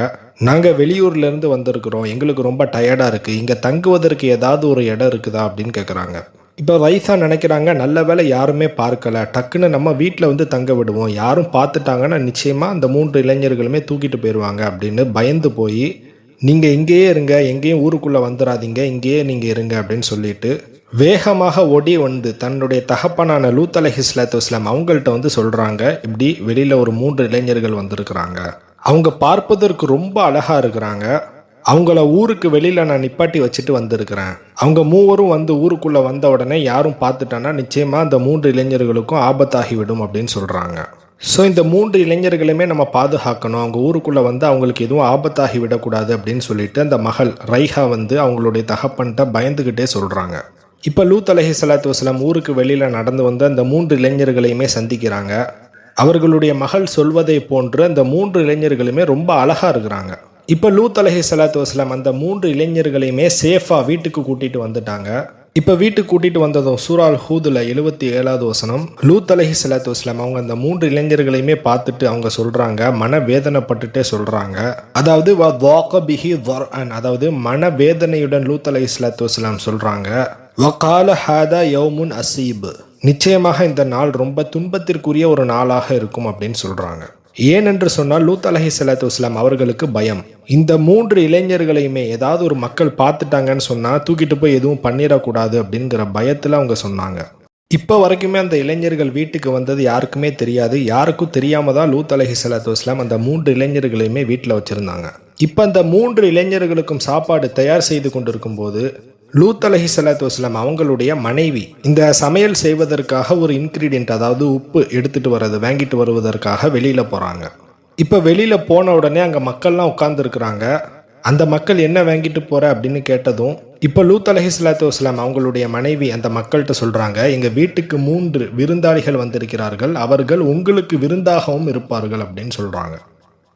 நாங்கள் வெளியூர்லேருந்து வந்திருக்கிறோம், எங்களுக்கு ரொம்ப டயர்டாக இருக்குது, இங்கே தங்குவதற்கு ஏதாவது ஒரு இடம் இருக்குதா அப்படின்னு கேட்குறாங்க. இப்போ ரைசா நினைக்கிறாங்க, நல்ல வேளை யாருமே பார்க்கல, டக்குன்னு நம்ம வீட்டில் தங்க விடுவோம், யாரும் பார்த்துட்டாங்கன்னா நிச்சயமாக அந்த 3 இளைஞர்களுமே தூக்கிட்டு போயிடுவாங்க அப்படின்னு பயந்து போய், நீங்கள் இங்கேயே இருங்க, எங்கேயும் ஊருக்குள்ளே வந்துடாதீங்க, இங்கேயே நீங்கள் இருங்க அப்படின்னு சொல்லிட்டு வேகமாக ஓடி தன்னுடைய தகப்பனான லூத் அலைஹிஸ்ஸலாத்து வஸ்ஸலாம் அவங்கள்ட்ட சொல்கிறாங்க, இப்படி வெளியில் ஒரு 3 இளைஞர்கள் வந்திருக்கிறாங்க, அவங்க பார்ப்பதற்கு ரொம்ப அழகாக இருக்கிறாங்க, அவங்கள ஊருக்கு வெளியில் நான் நிப்பாட்டி வச்சுட்டு வந்திருக்கிறேன், அவங்க மூவரும் ஊருக்குள்ளே வந்த உடனே யாரும் பார்த்துட்டான்னா நிச்சயமாக அந்த 3 இளைஞர்களுக்கும் ஆபத்தாகிவிடும் அப்படின்னு சொல்கிறாங்க. ஸோ இந்த 3 இளைஞர்களுமே நம்ம பாதுகாக்கணும், அவங்க ஊருக்குள்ளே அவங்களுக்கு எதுவும் ஆபத்தாகி விடக்கூடாது அப்படின்னு சொல்லிட்டு அந்த மகள் ரைஹா அவங்களுடைய தகப்பன்கிட்ட பயந்துக்கிட்டே சொல்கிறாங்க. இப்போ லூத் அலைஹிஸ்ஸலாத்து வஸ்ஸலாம் ஊருக்கு வெளியில் நடந்து அந்த 3 இளைஞர்களையுமே சந்திக்கிறாங்க. அவர்களுடைய மகள் சொல்வதை போன்று அந்த 3 இளைஞர்களுமே ரொம்ப அழகாக இருக்கிறாங்க. இப்போ லூத் அலைஹிஸ்ஸலாத்து வஸ்ஸலாம் அந்த 3 இளைஞர்களையுமே சேஃபாக வீட்டுக்கு கூட்டிகிட்டு வந்துட்டாங்க. இப்போ வீட்டுக்கு கூட்டிகிட்டு வந்ததும் சூரா அல் ஹூதுல 77வது வசனம், லூத் அலைஹிஸ்ஸலாத்து வஸ்ஸலாம் அவங்க அந்த 3 இளைஞர்களையுமே பார்த்துட்டு அவங்க சொல்கிறாங்க, மன வேதனைப்பட்டுட்டே சொல்கிறாங்க, அதாவது அதாவது மன வேதனையுடன் லூத் அலைஹிஸ்ஸலாத்து வஸ்ஸலாம் சொல்கிறாங்க, வகால ஹாதா யௌமுன் அசீப், நிச்சயமாக இந்த நாள் ரொம்ப துன்பத்திற்குரிய ஒரு நாளாக இருக்கும் அப்படின்னு சொல்கிறாங்க. ஏனென்று சொன்னால் லூத் அலைஹிஸ்ஸலாத்து வஸ்ஸலாம் அவர்களுக்கு பயம். இந்த 3 இளைஞர்களையுமே ஏதாவது ஒரு மக்கள் பார்த்துட்டாங்கன்னு சொன்னால் தூக்கிட்டு போய் எதுவும் பண்ணிடக்கூடாது அப்படிங்கிற பயத்தில் அவங்க சொன்னாங்க. இப்போ வரைக்குமே அந்த இளைஞர்கள் வீட்டுக்கு வந்தது யாருக்குமே தெரியாது. யாருக்கும் தெரியாம தான் லூத் அலைஹிஸ்ஸலாத்து வஸ்ஸலாம் அந்த 3 இளைஞர்களையுமே வீட்டில் வச்சுருந்தாங்க. இப்போ அந்த 3 இளைஞர்களுக்கும் சாப்பாடு தயார் செய்து கொண்டிருக்கும் போது லூத் அலைஹிஸ்ஸலாத்து வஸ்ஸலாம் அவங்களுடைய மனைவி இந்த சமையல் செய்வதற்காக ஒரு இன்க்ரீடியன்ட், அதாவது உப்பு வாங்கிட்டு வருவதற்காக வெளியில் போகிறாங்க. இப்போ வெளியில் போன உடனே அங்கே மக்கள்லாம் உட்கார்ந்துருக்குறாங்க. அந்த மக்கள் என்ன வாங்கிட்டு போகிற அப்படின்னு கேட்டதும் இப்போ லூத் அலைஹிஸ்ஸலாத்து வஸ்ஸலாம் அவங்களுடைய மனைவி அந்த மக்கள்கிட்ட சொல்கிறாங்க, எங்கள் வீட்டுக்கு 3 விருந்தாளிகள் வந்திருக்கிறார்கள், அவர்கள் உங்களுக்கு விருந்தாகவும் இருப்பார்கள் அப்படின்னு சொல்கிறாங்க.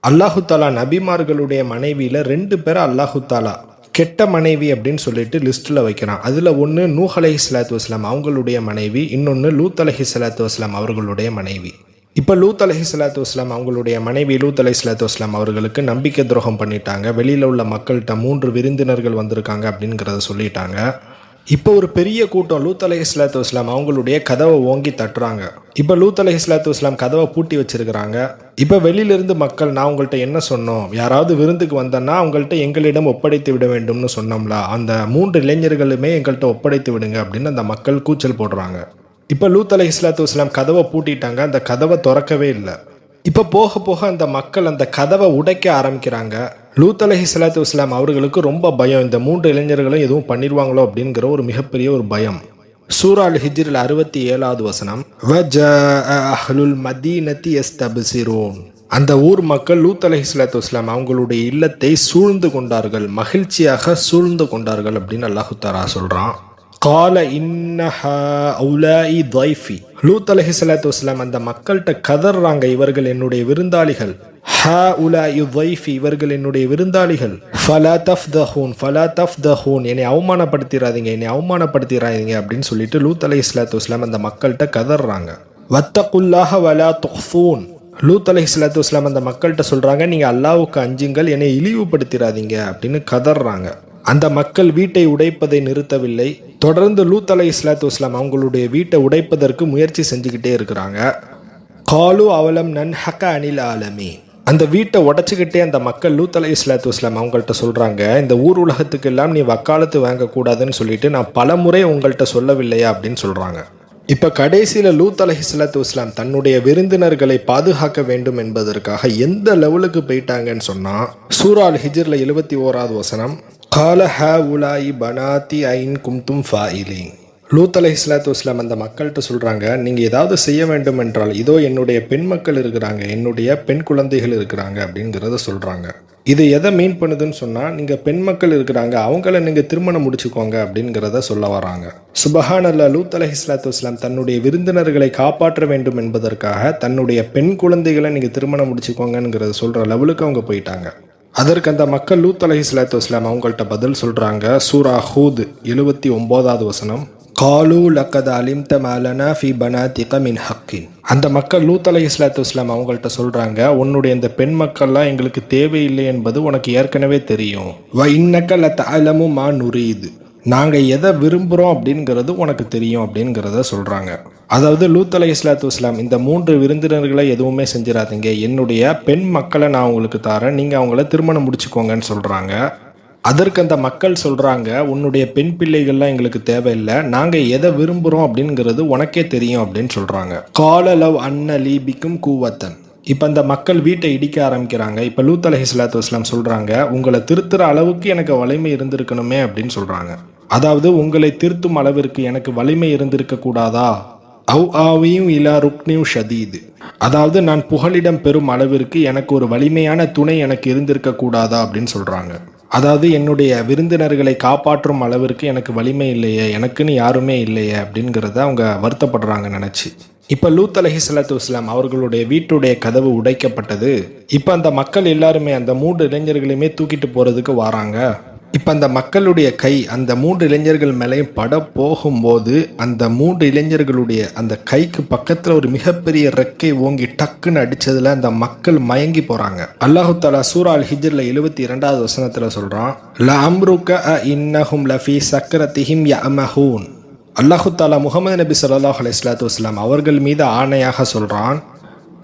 அல்லாஹு தாலா நபிமார்களுடைய மனைவியில் 2 பேரை அல்லாஹு தாலா கெட்ட மனைவி அப்படின்னு சொல்லிட்டு லிஸ்ட்டில் வைக்கிறான். அதில் ஒன்று நூஹ் அலைஹிஸ்ஸலாத்து வஸ்ஸலாம் அவங்களுடைய மனைவி, இன்னொன்று லூத் அலைஹிஸ்ஸலாத்து வஸ்ஸலாம் அவர்களுடைய மனைவி. இப்போ லூத் அலைஹிஸ்ஸலாத்து வஸ்ஸலாம் அவங்களுடைய மனைவி லூத் அலைஹிஸ்ஸலாத்து வஸ்ஸலாம் அவர்களுக்கு நம்பிக்கை துரோகம் பண்ணிட்டாங்க. வெளியில் உள்ள மக்கள்கிட்ட 3 விருந்தினர்கள் வந்திருக்காங்க அப்படிங்கிறத சொல்லிட்டாங்க. இப்போ ஒரு பெரிய கூட்டம் லூத் அலைஹிஸ்ஸலாத்து வஸ்ஸலாம் அவங்களுடைய கதவை ஓங்கி தட்டுறாங்க. இப்போ லூத் அலைஹிஸ்ஸலாத்து வஸ்ஸலாம் கதவை பூட்டி வச்சிருக்கிறாங்க. இப்போ வெளியிலிருந்து மக்கள், நான் உங்கள்கிட்ட என்ன சொன்னோம், யாராவது விருந்துக்கு வந்தேன்னா அவங்கள்ட்ட எங்களிடம் ஒப்படைத்து விட வேண்டும்னு சொன்னோம்ல, அந்த 3 இளைஞர்களுமே எங்கள்கிட்ட ஒப்படைத்து விடுங்க அப்படின்னு அந்த மக்கள் கூச்சல் போடுறாங்க. இப்போ லூத் அலைஹிஸ்ஸலாத்து வஸ்ஸலாம் கதவை பூட்டிட்டாங்க, அந்த கதவை திறக்கவே இல்லை. இப்போ போக போக அந்த மக்கள் அந்த கதவை உடைக்க ஆரம்பிக்கிறாங்க. லூத் அலைஹிஸ்ஸலாத்து வஸ்ஸலாம் அவர்களுக்கு ரொம்ப பயம், இந்த 3 இளைஞர்களும் எதுவும் பண்ணிடுவாங்களோ அப்படிங்கிற ஒரு மிகப்பெரிய ஒரு பயம். சூரா அல் ஹிஜ்ரில் 67வது வசனம், வஜாஅ அஹ்லுல் மதீனத்தி யஸ்தப்சிரூன். அந்த ஊர் மக்கள் லூத் அலைஹிஸ்ஸலாத்து வஸ்ஸலாம் அவங்களுடைய இல்லத்தை சூழ்ந்து கொண்டார்கள், மகிழ்ச்சியாக சூழ்ந்து கொண்டார்கள் அப்படின்னு அல்லாஹு தஆலா சொல்றான். கால இன்னஹா அவுலாஇ தைஃபி. லூத் அலைஹிஸ்ஸலாத்து வஸ்ஸலாம் அந்த மக்கள்கிட்ட கதறாங்க, இவர்கள் என்னுடைய விருந்தாளிகள். ஹா உலாஇ தைஃபி, இவர்கள் என்னுடைய விருந்தாளிகள். ஃபலா தஃப்தஹூன், என்னை அவமானப்படுத்திடாதீங்க அப்படின்னு சொல்லிட்டு லூத் அலைஹிஸ்ஸலாத்து வஸ்ஸலாம் அந்த மக்கள்கிட்ட கதறாங்க. வத்தகுல்லாஹ வலா துஃபூன். லூத் அலைஹிஸ்ஸலாத்து வஸ்ஸலாம் அந்த மக்கள்கிட்ட சொல்றாங்க, நீங்க அல்லாஹ்வுக்கு அஞ்சுங்கள், என்னை இழிவுபடுத்திடாதீங்க அப்படின்னு கதறாங்க. அந்த மக்கள் வீட்டை உடைப்பதை நிறுத்தவில்லை. தொடர்ந்து லூத் அலைஹிஸ்ஸலாத்து வஸ்ஸலாம் அவங்களுடைய வீட்டை உடைப்பதற்கு முயற்சி செஞ்சுக்கிட்டே இருக்கிறாங்க. காலு அவலம் நன்ஹக அனில் ஆலமீன். அந்த வீட்டை உடச்சிக்கிட்டே அந்த மக்கள் லூத் அலைஹிஸ்ஸலாத்து வஸ்ஸலாம் அவங்கள்ட்ட சொல்றாங்க, இந்த ஊர் உலகத்துக்கு எல்லாம் நீ வக்காலத்து வாங்கக்கூடாதுன்னு சொல்லிட்டு நான் பலமுறை உங்கள்கிட்ட சொல்லவில்லையா அப்படின்னு சொல்றாங்க. இப்போ கடைசியில் லூத் அலைஹிஸ்ஸலாத்து வஸ்ஸலாம் தன்னுடைய விருந்தினர்களை பாதுகாக்க வேண்டும் என்பதற்காக எந்த லெவலுக்கு போயிட்டாங்கன்னு சொன்னால், சூரா அல் ஹிஜ்ரில் 71வது வசனம், கால ஹாஉலாஇ பனாத்தி ஐன் கும்தும் ஃபாயிலீன். லூத் அலைஹிஸ்ஸலாத்து வஸ்ஸலாம் அந்த மக்கள்கிட்ட சொல்கிறாங்க, நீங்கள் ஏதாவது செய்ய வேண்டும் என்றால் இதோ என்னுடைய பெண் மக்கள் இருக்கிறாங்க, என்னுடைய பெண் குழந்தைகள் இருக்கிறாங்க அப்படிங்கிறத சொல்கிறாங்க. இது எதை மீன் பண்ணுதுன்னு சொன்னால், நீங்கள் பெண் மக்கள் இருக்கிறாங்க, அவங்கள நீங்கள் திருமணம் முடிச்சுக்கோங்க அப்படிங்கிறத சொல்ல வராங்க. சுபஹானல்லாஹ். லூத் அலைஹிஸ்ஸலாத்து வஸ்ஸலாம் தன்னுடைய விருந்தினர்களை காப்பாற்ற வேண்டும் என்பதற்காக தன்னுடைய பெண் குழந்தைகளை நீங்கள் திருமணம் முடிச்சுக்கோங்கிறத சொல்கிற லெவலுக்கு அவங்க போயிட்டாங்க. அதற்கு அந்த மக்கள் லூத் அலைஹிஸ்ஸலாத்து வஸ்ஸலாம் அவங்கள்ட்ட பதில் சொல்கிறாங்க. சூரா ஹூத் 79வது வசனம், காலு லக்கத் அலிம்த மாலனா ஃபி பனாத்திக மின் ஹக்கின். அந்த மக்கள் லூத் அலைஹிஸ்ஸலாத்து வஸ்ஸலாம் அவங்கள்ட்ட சொல்கிறாங்க, உன்னுடைய இந்த பெண் மக்கள்லாம் எங்களுக்கு தேவையில்லை என்பது உனக்கு ஏற்கனவே தெரியும். வ இன்னக்க லதஅலமு மா நுரீது. நாங்கள் எதை விரும்புகிறோம் அப்படிங்கிறது உனக்கு தெரியும் அப்படிங்கிறத சொல்கிறாங்க. அதாவது லூத் அலைஹிஸ்ஸலாத்து வஸ்ஸலாம் இந்த 3 விருந்தினர்களை எதுவுமே செஞ்சிடாதீங்க, என்னுடைய பெண் மக்களை நான் உங்களுக்கு தரேன், நீங்கள் அவங்கள திருமணம் முடிச்சுக்கோங்கன்னு சொல்கிறாங்க. அதற்கு அந்த மக்கள் சொல்கிறாங்க, உன்னுடைய பெண் பிள்ளைகள்லாம் எங்களுக்கு தேவையில்லை, நாங்கள் எதை விரும்புகிறோம் அப்படிங்கிறது உனக்கே தெரியும் அப்படின்னு சொல்கிறாங்க. கால லவ் அன்ன லீபிக்கும் கூவத்தன். இப்போ அந்த மக்கள் வீட்டை இடிக்க ஆரம்பிக்கிறாங்க. இப்போ லூத் அலைஹிஸ்ஸலாத்து வஸ்ஸலாம் சொல்கிறாங்க, உங்களை திருத்துற அளவுக்கு எனக்கு வலிமை இருந்திருக்கணுமே அப்படின்னு சொல்கிறாங்க. அதாவது உங்களை திருத்தும் அளவிற்கு எனக்கு வலிமை இருந்திருக்க கூடாதா? அவ் ஆவியும் இலா ருக்னியும் ஷதீது. அதாவது நான் புகலிடம் பெறும் அளவிற்கு எனக்கு ஒரு வலிமையான துணை எனக்கு இருந்திருக்க கூடாதா அப்படின்னு சொல்கிறாங்க. அதாவது என்னுடைய விருந்தினர்களை காப்பாற்றும் அளவிற்கு எனக்கு வலிமை இல்லையே, எனக்குன்னு யாருமே இல்லையே அப்படிங்கிறத அவங்க வருத்தப்படுறாங்க நினச்சி. இப்போ லூத் அலைஹிஸ்ஸலாத்து வஸ்ஸலாம் அவர்களுடைய வீட்டுடைய கதவு உடைக்கப்பட்டது. இப்போ அந்த மக்கள் எல்லாருமே அந்த 3 இளைஞர்களையுமே தூக்கிட்டு போகிறதுக்கு வராங்க. இப்போ அந்த மக்களுடைய கை அந்த 3 இளைஞர்கள் மேலேயும் பட போகும்போது அந்த 3 இளைஞர்களுடைய அந்த கைக்கு பக்கத்தில் ஒரு மிகப்பெரிய ரெக்கை ஓங்கி டக்குன்னு அடித்ததில் அந்த மக்கள் மயங்கி போகிறாங்க. அல்லாஹு தஆலா சூரா அல் ஹிஜ்ரில் 72வது வசனத்தில் சொல்கிறான், ல அம்ருக இன்னஹும் லஃபி சக்ரத்திஹிம் யஅமஹூன். அல்லாஹு தஆலா முஹம்மது நபி ஸல்லல்லாஹு அலைஹி வஸல்லம் அவர்கள் மீது ஆணையாக சொல்கிறான்,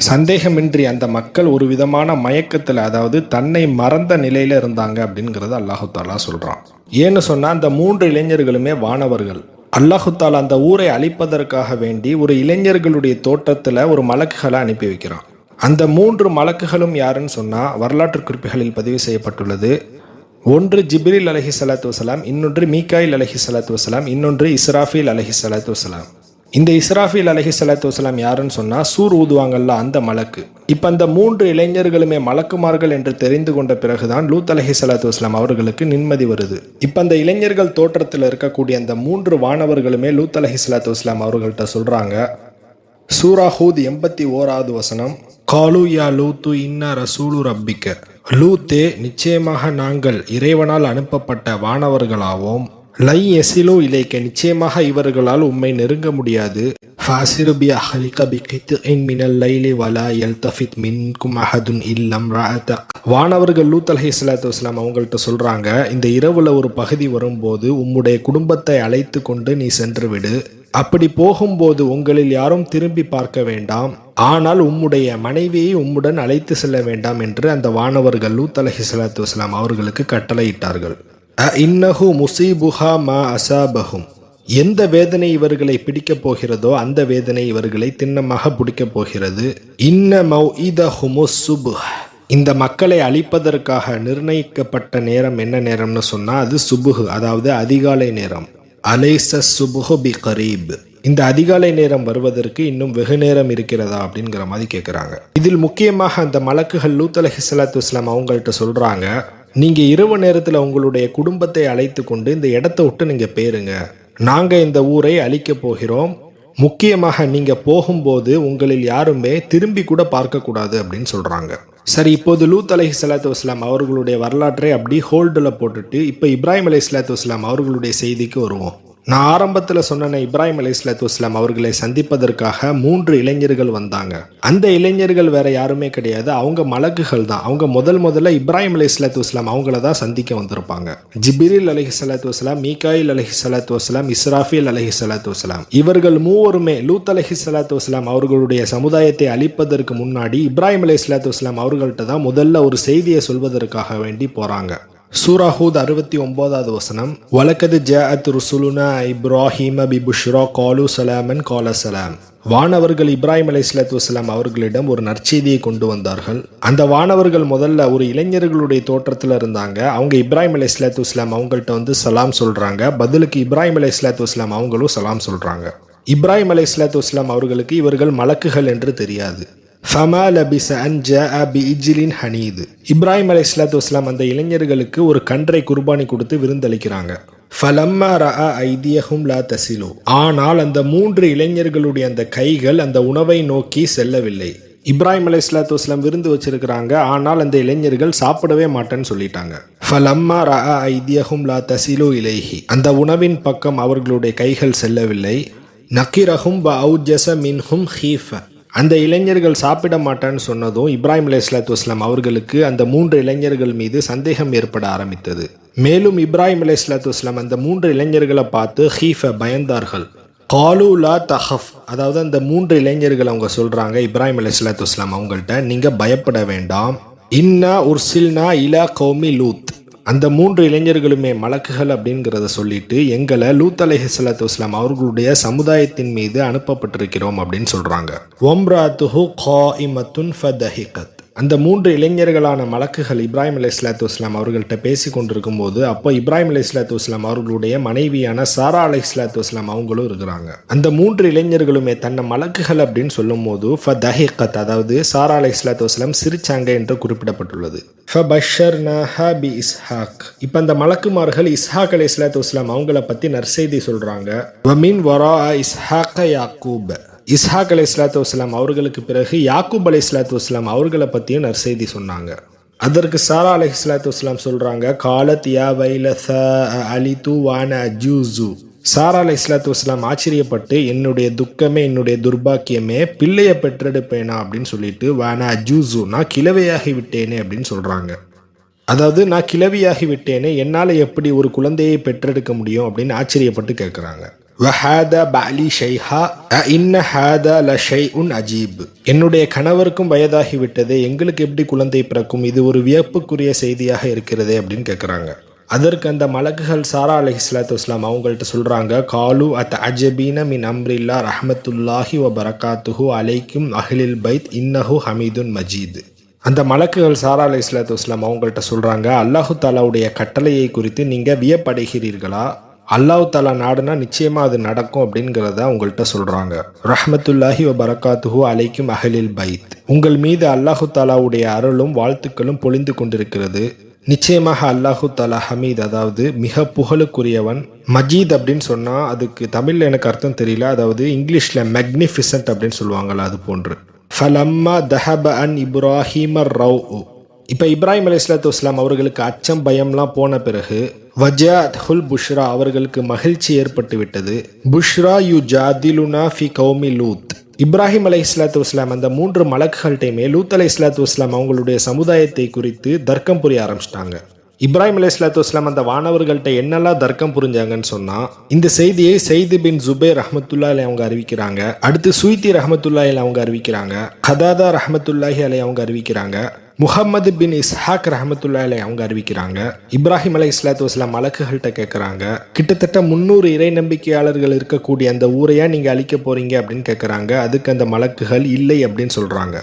சந்தேகமின்றி அந்த மக்கள் ஒரு விதமான மயக்கத்தில், அதாவது தன்னை மறந்த நிலையில இருந்தாங்க அப்படிங்கிறத அல்லாஹு தாலா சொல்றான். ஏன்னு சொன்னா அந்த 3 இளைஞர்களுமே வானவர்கள். அல்லாஹு தாலா அந்த ஊரை அழிப்பதற்காக வேண்டி ஒரு இளைஞர்களுடைய தோற்றத்துல ஒரு மலக்குகளை அனுப்பி வைக்கிறான். அந்த 3 மலக்குகளும் யாருன்னு சொன்னா வரலாற்று குறிப்புகளில் பதிவு செய்யப்பட்டுள்ளது. ஒன்று ஜிப்ரீல் அலைஹிஸ்ஸலாத்து வஸலாம், இன்னொன்று மீகாயில் அலைஹிஸ்ஸலாத்து வஸலாம், இன்னொன்று இஸ்ராஃபீல் அலைஹிஸ்ஸலாத்து வஸலாம். இந்த இஸ்ராஃபீல் அலைஹிஸ்ஸலாத்து வஸலாம் யாருன்னு சொன்னா சூர் ஊதுவாங்கல்ல அந்த மலக்கு. இப்ப அந்த 3 இளைஞர்களுமே மலக்குமார்கள் என்று தெரிந்து கொண்ட பிறகுதான் லூத் அலைஹிஸ்ஸலாத்து வஸலாம் அவர்களுக்கு நிம்மதி வருது. இப்ப அந்த இளைஞர்கள் தோற்றத்தில் இருக்கக்கூடிய அந்த 3 வானவர்களுமே லூத் அலைஹிஸ்ஸலாத்து வஸலாம் அவர்கள்ட்ட சொல்றாங்க. சூரா ஹூத் 81வது வசனம், காலு யா லூத்து இன்னா ரசூலு ரப்பிக்க, லூத்தே நிச்சயமாக நாங்கள் இறைவனால் அனுப்பப்பட்ட வானவர்களாவோம். லை எசிலோ இலைக்க, நிச்சயமாக இவர்களால் உம்மை நெருங்க முடியாது. ஃபாசிருபி அஹ்லிக பிகித்இன் மினல் லைலி வலா யல்தஃபித் மின்கும் அஹதுன் இல்லம் ரஅத. வானவர்கள் லூத் அலைஹிஸ்ஸலாத்து வஸலாம் அவங்கள்ட்ட சொல்றாங்க, இந்த இரவுல ஒரு பகுதி வரும்போது உம்முடைய குடும்பத்தை அழைத்து கொண்டு நீ சென்று விடு. அப்படி போகும்போது உங்களில் யாரும் திரும்பி பார்க்க வேண்டாம், ஆனால் உம்முடைய மனைவியை உம்முடன் அழைத்து செல்ல வேண்டாம் என்று அந்த வானவர்கள் லூத் அலைஹிஸ்ஸலாத்து வஸலாம் அவர்களுக்கு கட்டளையிட்டார்கள். இன்னஹு முஸீபுஹா மா அஸாபஹும், எந்த வேதனை இவர்களை பிடிக்கப் போகிறதோ அந்த வேதனை இவர்களை திண்ணமாக பிடிக்கப் போகிறது. இன்ன மௌஇதஹுமுஸ் சுப்ஹ், இந்த மக்களை அழிப்பதற்காக நிர்ணயிக்கப்பட்ட நேரம் என்ன நேரம்னு சொன்னா அது சுபுஹ், அதாவது அதிகாலை நேரம். அலைஸ சுபுஹு பி கரீப், இந்த அதிகாலை நேரம் வருவதற்கு இன்னும் வெகு நேரம் இருக்கிறதா அப்படிங்கிற மாதிரி கேட்குறாங்க. இதில் முக்கியமாக அந்த மலக்குகள் லூத் அலைஹிஸ்ஸலாத்து வஸலாம் அவங்கள்ட்ட சொல்றாங்க, நீங்க இரவு நேரத்தில் உங்களுடைய குடும்பத்தை அழைத்து கொண்டு இந்த இடத்த விட்டு நீங்க போயிருங்க, நாங்க இந்த ஊரை அழிக்க போகிறோம். முக்கியமாக நீங்க போகும்போது உங்களில் யாருமே திரும்பி கூட பார்க்க கூடாது அப்படின்னு சொல்றாங்க. சரி, இப்போது லூத் அலைஹிஸ்ஸலாத்து வஸலாம் அவர்களுடைய வரலாற்றை அப்படி ஹோல்டில் போட்டுட்டு இப்போ இப்ராஹிம் அலைஹிஸ்ஸலாத்து வஸலாம் அவர்களுடைய செய்திக்கு வருவோம். நான் ஆரம்பத்தில் சொன்ன இப்ராஹிம் அலைஹிஸ்ஸலாத்து வஸலாம் அவர்களை சந்திப்பதற்காக 3 இளைஞர்கள் வந்தாங்க. அந்த இளைஞர்கள் வேற யாருமே கிடையாது, அவங்க மலக்குகள் தான். அவங்க முதல்ல இப்ராஹிம் அலைஹிஸ்ஸலாத்து வஸலாம் அவங்கள தான் சந்திக்க வந்திருப்பாங்க. ஜிப்ரீல் அலைஹிஸ்ஸலாத்து வஸலாம், மீகாயில் அலைஹிஸ்ஸலாத்து வஸலாம், இஸ்ராஃபீல் அலைஹிஸ்ஸலாத்து வஸலாம், இவர்கள் மூவருமே லூத் அலைஹிஸ்ஸலாத்து வஸலாம் அவர்களுடைய சமுதாயத்தை அழிப்பதற்கு முன்னாடி இப்ராஹிம் அலைஹிஸ்ஸலாத்து வஸலாம் அவர்கள்ட்ட தான் முதல்ல ஒரு செய்தியை சொல்வதற்காக வேண்டி போறாங்க. சூரா ஹூத் 69வது வசனம், வலக்கது ஜாஅத் ருசுலுனா இப்ராஹீம பிபுஷ்ரா காலு சலாமன் கால சலாம். வானவர்கள் இப்ராஹிம் அலைஹிஸ்ஸலாத்து வஸலாம் அவர்களிடம் ஒரு நற்செய்தியை கொண்டு வந்தார்கள். அந்த வானவர்கள் முதல்ல ஒரு இளைஞர்களுடைய தோற்றத்தில் இருந்தாங்க. அவங்க இப்ராஹிம் அலைஹிஸ்ஸலாத்து வஸலாம் அவங்கள்ட்ட வந்து சலாம் சொல்றாங்க. பதிலுக்கு இப்ராஹிம் அலைஹிஸ்ஸலாத்து வஸலாம் அவங்களும் சலாம் சொல்றாங்க. இப்ராஹிம் அலைஹிஸ்ஸலாத்து வஸலாம் அவர்களுக்கு இவர்கள் மலக்குகள் என்று தெரியாது. ஃபமா லபிஸ அன் ஜாஅ பிஇஜ்லின் ஹனீத், இப்ராஹிம் அலைஹிஸ்ஸலாத்து வஸலாம் அந்த இளைஞர்களுக்கு ஒரு கன்றை குர்பானி கொடுத்து விருந்தளிக்கிறாங்க. ஃபலம்மா ரஅ ஐதியஹும் லா தஸிலு, ஆனால் அந்த 3 இளைஞர்களுடைய அந்த கைகள் அந்த உணவை நோக்கி செல்லவில்லை. இப்ராஹிம் அலைஹிஸ்ஸலாத்து வஸலாம் விருந்து வச்சிருக்கிறாங்க, ஆனால் அந்த இளைஞர்கள் சாப்பிடவே மாட்டேன்னு சொல்லிட்டாங்க. ஃபலம்மா ரஅ ஐதியஹும் லா தஸிலு இலைஹி, அந்த உணவின் பக்கம் அவர்களுடைய கைகள் செல்லவில்லை. நக்கிரஹும் பஅௌஜஸ மின்ஹும் ஹீஃப, அந்த இளைஞர்கள் சாப்பிட மாட்டான்னு சொன்னதும் இப்ராஹிம் அலைஹிஸ்ஸலாத்து வஸலாம் அவர்களுக்கு அந்த 3 இளைஞர்கள் மீது சந்தேகம் ஏற்பட ஆரம்பித்தது. மேலும் இப்ராஹிம் அலைஹிஸ்ஸலாத்து வஸலாம் அந்த 3 இளைஞர்களை பார்த்து ஹீஃப, பயந்தார்கள். காலு லா தஹஃப், அதாவது அந்த 3 இளைஞர்கள் அவங்க சொல்றாங்க இப்ராஹிம் அலைஹிஸ்ஸலாத்து வஸலாம் அவங்கள்ட்ட, நீங்க பயப்பட வேண்டாம். இன்னா உர்சில்னா இலா கௌமி லூத், அந்த 3 இளைஞர்களுமே மலக்குகள் அப்படிங்கிறத சொல்லிட்டு எங்களை லூத் அலைஹிஸ்ஸலாத்து வஸலாம் அவர்களுடைய சமுதாயத்தின் மீது அனுப்பப்பட்டிருக்கிறோம் அப்படின்னு சொல்றாங்க. வம்ராத்துஹு காயிமத்துன் ஃபதஹிகத், அந்த 3 இளைஞர்களான மலக்குகள் இப்ராஹிம் அலைஹிஸ்ஸலாத்து வஸலாம் அவர்கள்ட்ட பேசி கொண்டிருக்கும் போது அப்போ இப்ராஹிம் அலைஹிஸ்ஸலாத்து வஸலாம் அவர்களுடைய மனைவியான சாரா அலைஹிஸ்ஸலாத்து வஸலாம் அவங்களும் இருக்கிறாங்க. அந்த 3 இளைஞர்களுமே தன்னை மலக்குகள் அப்படின்னு சொல்லும் போது ஃபதஹிகத், அதாவது சாரா அலைஹிஸ்ஸலாத்து வஸலாம் சிரிச்சாங்க என்று குறிப்பிடப்பட்டுள்ளது. ஃபபஷர்னாஹா பி இஸ்ஹாக், இப்போ அந்த மலக்குமார்கள் இஸ்ஹாக் அலைஹிஸ்ஸலாத்து வஸலாம் அவங்கள பற்றி நற்செய்தி சொல்றாங்க. வமின் வரா இஸ்ஹாக யாக்கூப், இஸ்ஹாக் அலைஹிஸ்ஸலாத்து வஸலாம் அவர்களுக்கு பிறகு யாக்கூப் அலைஹிஸ்ஸலாத்து வஸலாம் அவர்களை பற்றியும் நற்செய்தி சொன்னாங்க. அதற்கு சாரா அலைஹிஸ்ஸலாத்து வஸலாம் சொல்றாங்க, காலத் யா வைலஸா அலிது வான அஜூசு, சாரா அலைஹிஸ்ஸலாத்து வஸலாம் ஆச்சரியப்பட்டு என்னுடைய துக்கமே, என்னுடைய துர்பாக்கியமே, பிள்ளையை பெற்றெடுப்பேனா அப்படின்னு சொல்லிட்டு வான அஜூசு, நான் கிழவையாகி விட்டேனே அப்படின்னு சொல்றாங்க. அதாவது நான் கிழவியாகி விட்டேனே, என்னால் எப்படி ஒரு குழந்தையை பெற்றெடுக்க முடியும் அப்படின்னு ஆச்சரியப்பட்டு கேட்குறாங்க. வஹாதா பாலி ஷைஹா இன்ன ஹாதா ல ஷைஉன் அஜீப். என்னுடைய கணவருக்கும் வயதாகிவிட்டது, எங்களுக்கு எப்படி குழந்தை பிறக்கும், இது ஒரு வியப்புக்குரிய செய்தியாக இருக்கிறதே அப்படின்னு கேட்குறாங்க. அதற்கு அந்த மலக்குகள் சாரா அலைஹிஸ்ஸலாத்து வஸ்ஸலாம் அவங்கள்ட்ட சொல்கிறாங்க, காலு அத் அஜபீன மின் அம்ரில்லா ரஹமத்துல்லாஹி வ பரகாத்துஹு அலைக்கும் அஹ்லில் பைத் இன்னஹு ஹமீதுன் மஜீத். அந்த மலக்குகள் சாரா அலைஹிஸ்ஸலாத்து வஸ்ஸலாம் அவங்கள்ட்ட சொல்கிறாங்க, அல்லாஹு தாலாவுடைய கட்டளையை குறித்து நீங்கள் வியப்படைகிறீர்களா? அல்லாஹு தாலா நாடுனா நிச்சயமாக அது நடக்கும் அப்படிங்கிறத உங்கள்கிட்ட சொல்கிறாங்க. ரஹமத்துல்லாஹி வ பரகாத்துஹு அலைக்கும் அஹ்லில் பைத், உங்கள் மீது அல்லாஹு தாலாவுடைய அருளும் வாழ்த்துக்களும் பொழிந்து கொண்டிருக்கிறது. நிச்சயமாக அல்லாஹு தாலா ஹமீத், அதாவது மிக புகழுக்குரியவன். மஜீத் அப்படின்னு சொன்னால் அதுக்கு தமிழில் எனக்கு அர்த்தம் தெரியல, அதாவது இங்கிலீஷில் மேக்னிஃபிசன்ட் அப்படின்னு சொல்லுவாங்கள்ல, அது போன்று. ஃபலம்மா தஹப அன் இப்ராஹிமர் ரவு. இப்போ இப்ராஹிம் அலைஹிஸ்ஸலாத்து வஸ்ஸலாம் அவர்களுக்கு அச்சம் பயம்லாம் போன பிறகு வஜாத் ஹுல் புஷ்ரா, அவர்களுக்கு மகிழ்ச்சி ஏற்பட்டு விட்டது. புஷ்ரா யு ஜாதிலுனா ஃபி கௌமி லூத். இப்ராஹிம் அலைஹிஸ்ஸலாத்து வஸ்ஸலாம் அந்த 3 மலக்குகள்கிட்டையுமே லூத் அலைஹிஸ்ஸலாத்து வஸ்ஸலாம் அவங்களுடைய சமுதாயத்தை குறித்து தர்க்கம் புரிய ஆரம்பிச்சிட்டாங்க. இப்ராஹிம் அலைஹிஸ்ஸலாத்து வஸ்ஸலாம் அந்த வானவர்கள்ட்ட என்னெல்லாம் தர்க்கம் புரிஞ்சாங்கன்னு சொன்னால், இந்த செய்தியை சைது பின் ஜுபைர் ரஹமத்துல்லாஹி அலைஹி அவங்க அறிவிக்கிறாங்க. அடுத்து சுய்தி ரஹமத்துல்லாஹி அலைஹி அவங்க அறிவிக்கிறாங்க. கதாதா ரஹமத்துல்லாஹி அலைஹி அவங்க அறிவிக்கிறாங்க. முஹம்மது பின் இஸ்ஹாக் ரஹமத்துல்லாஹி அலைஹி அவங்க அறிவிக்கிறாங்க. இப்ராஹிம் அலைஹிஸ்ஸலாத்து வஸ்ஸலாம் மலக்குகள்கிட்ட கேட்குறாங்க, கிட்டத்தட்ட 300 இறை நம்பிக்கையாளர்கள் இருக்கக்கூடிய அந்த ஊரையா நீங்கள் அழிக்க போறீங்க அப்படின்னு கேட்குறாங்க. அதுக்கு அந்த மலக்குகள் இல்லை அப்படின்னு சொல்கிறாங்க.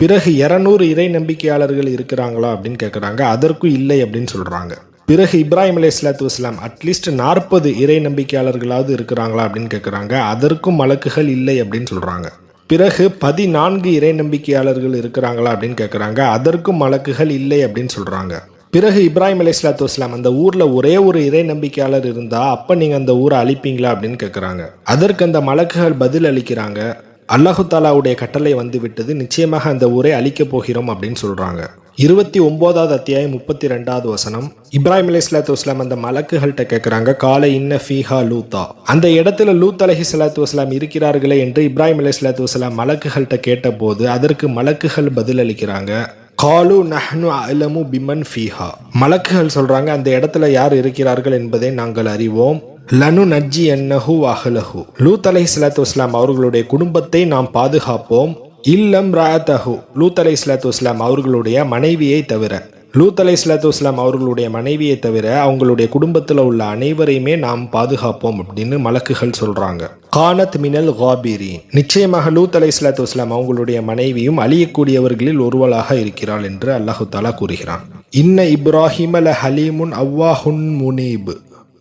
பிறகு 200 இறை நம்பிக்கையாளர்கள் இருக்கிறாங்களா அப்படின்னு கேட்குறாங்க. அதற்கும் இல்லை அப்படின்னு சொல்கிறாங்க. பிறகு இப்ராஹிம் அலைஹிஸ்ஸலாத்து வஸ்ஸலாம் அட்லீஸ்ட் 40 இறை நம்பிக்கையாளர்களாவது இருக்கிறாங்களா அப்படின்னு கேட்குறாங்க. அதற்கும் மலக்குகள் இல்லை அப்படின்னு சொல்கிறாங்க. பிறகு 14 இறை நம்பிக்கையாளர்கள் இருக்கிறாங்களா அப்படின்னு கேட்குறாங்க. அதற்கும் மலக்குகள் இல்லை அப்படின்னு சொல்கிறாங்க. பிறகு இப்ராஹிம் அலைஹிஸ்ஸலாத்து வஸ்ஸலாம் அந்த ஊரில் ஒரே ஒரு இறை நம்பிக்கையாளர் இருந்தால் அப்போ நீங்கள் அந்த ஊரை அழிப்பீங்களா அப்படின்னு கேட்குறாங்க. அதற்கு அந்த மலக்குகள் பதில் அளிக்கிறாங்க, அல்லாஹு தாலாவுடைய கட்டளை வந்து விட்டது, நிச்சயமாக அந்த ஊரை அழிக்கப் போகிறோம் அப்படின்னு சொல்கிறாங்க. 29வது அத்தியாயம் 32வது வசனம். இப்ராஹிம் அலைஹிஸ்ஸலாத்து வஸ்ஸலாம் அந்த மலக்குகள்கிட்ட கேட்குறாங்க, கால இன்ன ஃபீஹா லூத்தா. அந்த இடத்துல லூத் அலைஹிஸ்ஸலாத்து வஸ்ஸலாம் இருக்கிறார்களே என்று இப்ராஹிம் அலைஹிஸ்ஸலாத்து வஸ்ஸலாம் மலக்குகள்கிட்ட கேட்டபோது அதற்கு மலக்குகள் பதில் அளிக்கிறாங்க, காலு நஹ்னு அலமு பிமன் ஃபீஹா. மலக்குகள் சொல்கிறாங்க, அந்த இடத்துல யார் இருக்கிறார்கள் என்பதை நாங்கள் அறிவோம். லனு நஜ்ஜி அன்னஹு அஹ்லஹு. லூத் அலைஹிஸ்ஸலாத்து வஸ்ஸலாம் அவர்களுடைய குடும்பத்தை நாம் பாதுகாப்போம். இல்லம் ராத்தஹு. லூத் அலைஹிஸ்ஸலாத்து வஸ்ஸலாம் அவர்களுடைய மனைவியை தவிர. லூத் அலைஹிஸ்ஸலாத்து வஸ்ஸலாம் அவர்களுடைய மனைவியை தவிர அவங்களுடைய குடும்பத்தில் உள்ள அனைவரையுமே நாம் பாதுகாப்போம் அப்படின்னு மலக்குகள் சொல்றாங்க. கானத் மினல் காபிரீன். நிச்சயமாக லூத் அலைஹிஸ்ஸலாத்து வஸ்ஸலாம் அவங்களுடைய மனைவியும் அழியக்கூடியவர்களில் ஒருவளாக இருக்கிறாள் என்று அல்லாஹு தாலா கூறுகிறான். இன்ன இப்ராஹிம் அல ஹலீமுன் அவ்வாஹுன் முனீப்.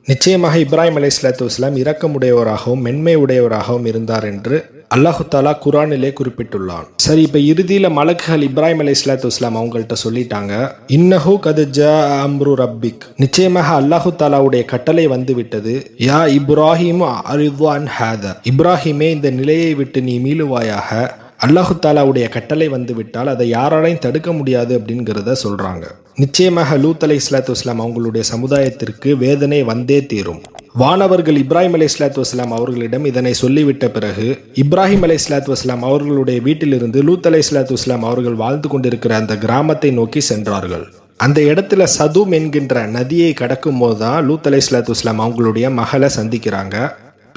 நிச்சயமாக இப்ராஹிம் அலைஹிஸ்ஸலாத்து வஸ்ஸலாம் இரக்கமுடையவராகவும் மென்மை உடையவராகவும் இருந்தார் என்று அல்லாஹு தாலா குரானிலே குறிப்பிட்டுள்ளான். சரி, இப்போ இறுதியில் மலக்குகள் இப்ராஹிம் அலைஹிஸ்ஸலாத்து வஸ்ஸலாம் அவங்கள்ட்ட சொல்லிட்டாங்க, இன்னஹு கத் ஜா அம்ரு ரப்பிக். நிச்சயமாக அல்லாஹு தாலாவுடைய கட்டளை வந்து விட்டது. யா இப்ராஹிம் அரிது அன் ஹாதா. இப்ராஹிமே இந்த நிலையை விட்டு நீ மீளுவாயாக. அல்லாஹு தாலாவுடைய கட்டளை வந்து விட்டால் அதை யாராலையும் தடுக்க முடியாது அப்படிங்கிறத சொல்றாங்க. நிச்சயமாக லூத் அலைஹிஸ்ஸலாத்து வஸ்ஸலாம் அவங்களுடைய சமுதாயத்திற்கு வேதனை வந்தே தீரும். வானவர்கள் இப்ராஹிம் அலைஹிஸ்ஸலாத்து வஸ்ஸலாம் அவர்களிடம் இதனை சொல்லிவிட்ட பிறகு இப்ராஹிம் அலைஹிஸ்ஸலாத்து வஸ்ஸலாம் அவர்களுடைய வீட்டிலிருந்து லூத் அலைஹிஸ்ஸலாத்து வஸ்ஸலாம் அவர்கள் வாழ்ந்து கொண்டிருக்கிற அந்த கிராமத்தை நோக்கி சென்றார்கள். அந்த இடத்துல சதும் என்கின்ற நதியை கடக்கும் போது தான் லூத் அலைஹிஸ்ஸலாத்து வஸ்ஸலாம் அவங்களுடைய மகளை சந்திக்கிறாங்க.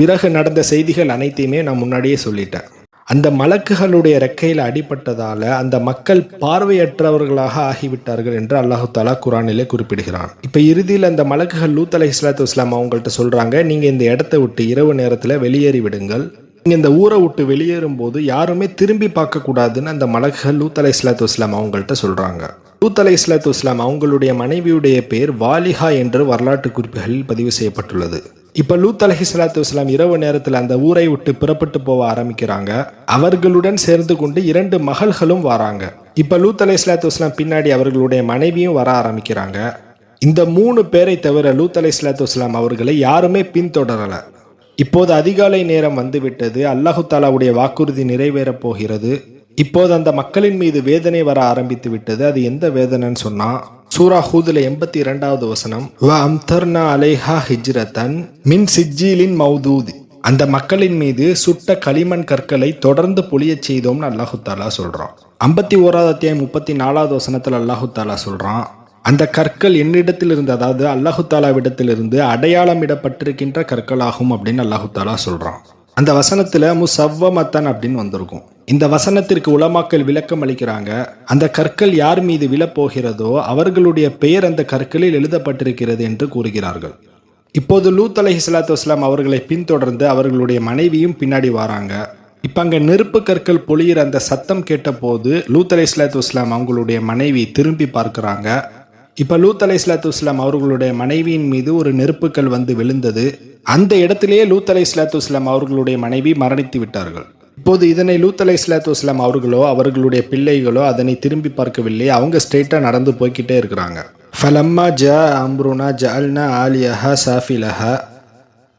பிறகு நடந்த செய்திகள் அனைத்தையுமே நான் முன்னாடியே சொல்லிட்டேன். அந்த மலக்குகளுடைய ரெக்கையில் அடிபட்டதால அந்த மக்கள் பார்வையற்றவர்களாக ஆகிவிட்டார்கள் என்று அல்லாஹு தாலா குரானிலே குறிப்பிடுகிறான். இப்போ இறுதியில் அந்த மலக்குகள் லூத் அலைஹிஸ்ஸலாத்து வஸ்ஸலாம் அவங்கள்ட்ட சொல்றாங்க, நீங்க இந்த இடத்தை விட்டு இரவு நேரத்தில் வெளியேறி விடுங்கள். நீங்க இந்த ஊரை விட்டு வெளியேறும் போது யாருமே திரும்பி பார்க்க கூடாதுன்னு அந்த மலக்குகள் லூத் அலைஹிஸ்ஸலாத்து வஸ்ஸலாம் அவங்கள்ட்ட சொல்றாங்க. லூத் அலைஹிஸ்ஸலாத்து வஸ்ஸலாம் அவங்களுடைய மனைவியுடைய பேர் வாலிஹா என்று வரலாற்று குறிப்புகளில் பதிவு செய்யப்பட்டுள்ளது. இப்போ லூத் அலைஹிஸ்ஸலாத்து வஸ்ஸலாம் இரவு நேரத்தில் அந்த ஊரை விட்டு புறப்பட்டு போக ஆரம்பிக்கிறாங்க. அவர்களுடன் சேர்ந்து கொண்டு 2 மகள்களும் வராங்க. இப்போ லூத் அலைஹிஸ்ஸலாத்து வஸ்ஸலாம் பின்னாடி அவர்களுடைய மனைவியும் வர ஆரம்பிக்கிறாங்க. இந்த 3 பேரை தவிர லூத் அலைஹிஸ்ஸலாத்து வஸ்ஸலாம் அவர்களை யாருமே பின்தொடரல. இப்போது அதிகாலை நேரம் வந்துவிட்டது. அல்லாஹு தாலாவுடைய வாக்குறுதி நிறைவேறப் போகிறது. இப்போது அந்த மக்களின் மீது வேதனை வர ஆரம்பித்து விட்டது. அது எந்த வேதனைன்னு சொன்னா, சூரா ஹூதுல 82வது வசனம், வ அம்தர்னா அலைஹா ஹிஜ்ரதன் மின் சிஜ்ஜீலின் மௌதூத். அந்த மக்களின் மீது சுட்ட களிமண் கற்களை தொடர்ந்து பொழியச் செய்தோம்னு அல்லாஹு தாலா சொல்றான். 51வது அத்தியாயம் 34வது வசனத்தில் அல்லாஹு தாலா சொல்றான், அந்த கற்கள் என்னிடத்திலிருந்து, அதாவது அல்லாஹு தாலாவிடத்திலிருந்து அடையாளமிடப்பட்டிருக்கின்ற கற்களாகும் அப்படின்னு அல்லாஹு தாலா சொல்றான். அந்த வசனத்துல முசவ்வமத்தன் அப்படின்னு வந்திருக்கும். இந்த வசனத்திற்கு உலமாக்கள் விளக்கம் அளிக்கிறாங்க. அந்த கற்கள் யார் மீது விழப்போகிறதோ அவர்களுடைய பெயர் அந்த கற்களில் எழுதப்பட்டிருக்கிறது என்று கூறுகிறார்கள். இப்போது லூத் அலைஹிஸ்ஸலாத்து வஸ்ஸலாம் அவர்களை பின்தொடர்ந்து அவர்களுடைய மனைவியும் பின்னாடி வராங்க. இப்போ அங்கே நெருப்பு கற்கள் பொழியிற அந்த சத்தம் கேட்ட போது லூத் அலைஹிஸ்ஸலாத்து வஸ்ஸலாம் அவங்களுடைய மனைவி திரும்பி பார்க்குறாங்க. இப்போ லூத் அலைஹிஸ்ஸலாத்து வஸ்ஸலாம் அவர்களுடைய மனைவியின் மீது ஒரு நெருப்புக்கல் வந்து விழுந்தது. அந்த இடத்திலேயே லூத் அலைஹிஸ்ஸலாத்து வஸ்ஸலாம் அவர்களுடைய மனைவி மரணித்து விட்டார்கள். இப்போது இதனை லூத் அலைஹிஸ்ஸலாத்து வஸ்ஸலாம் அவர்களோ அவர்களுடைய பிள்ளைகளோ அதனை திரும்பி பார்க்கவில்லை. அவங்க ஸ்ட்ரெயிட்டாக நடந்து போய்கிட்டே இருக்கிறாங்க. ஃபலம்மா ஜா அம்ருனா ஜஅல்னா ஆலியஹா சாஃபிலஹா.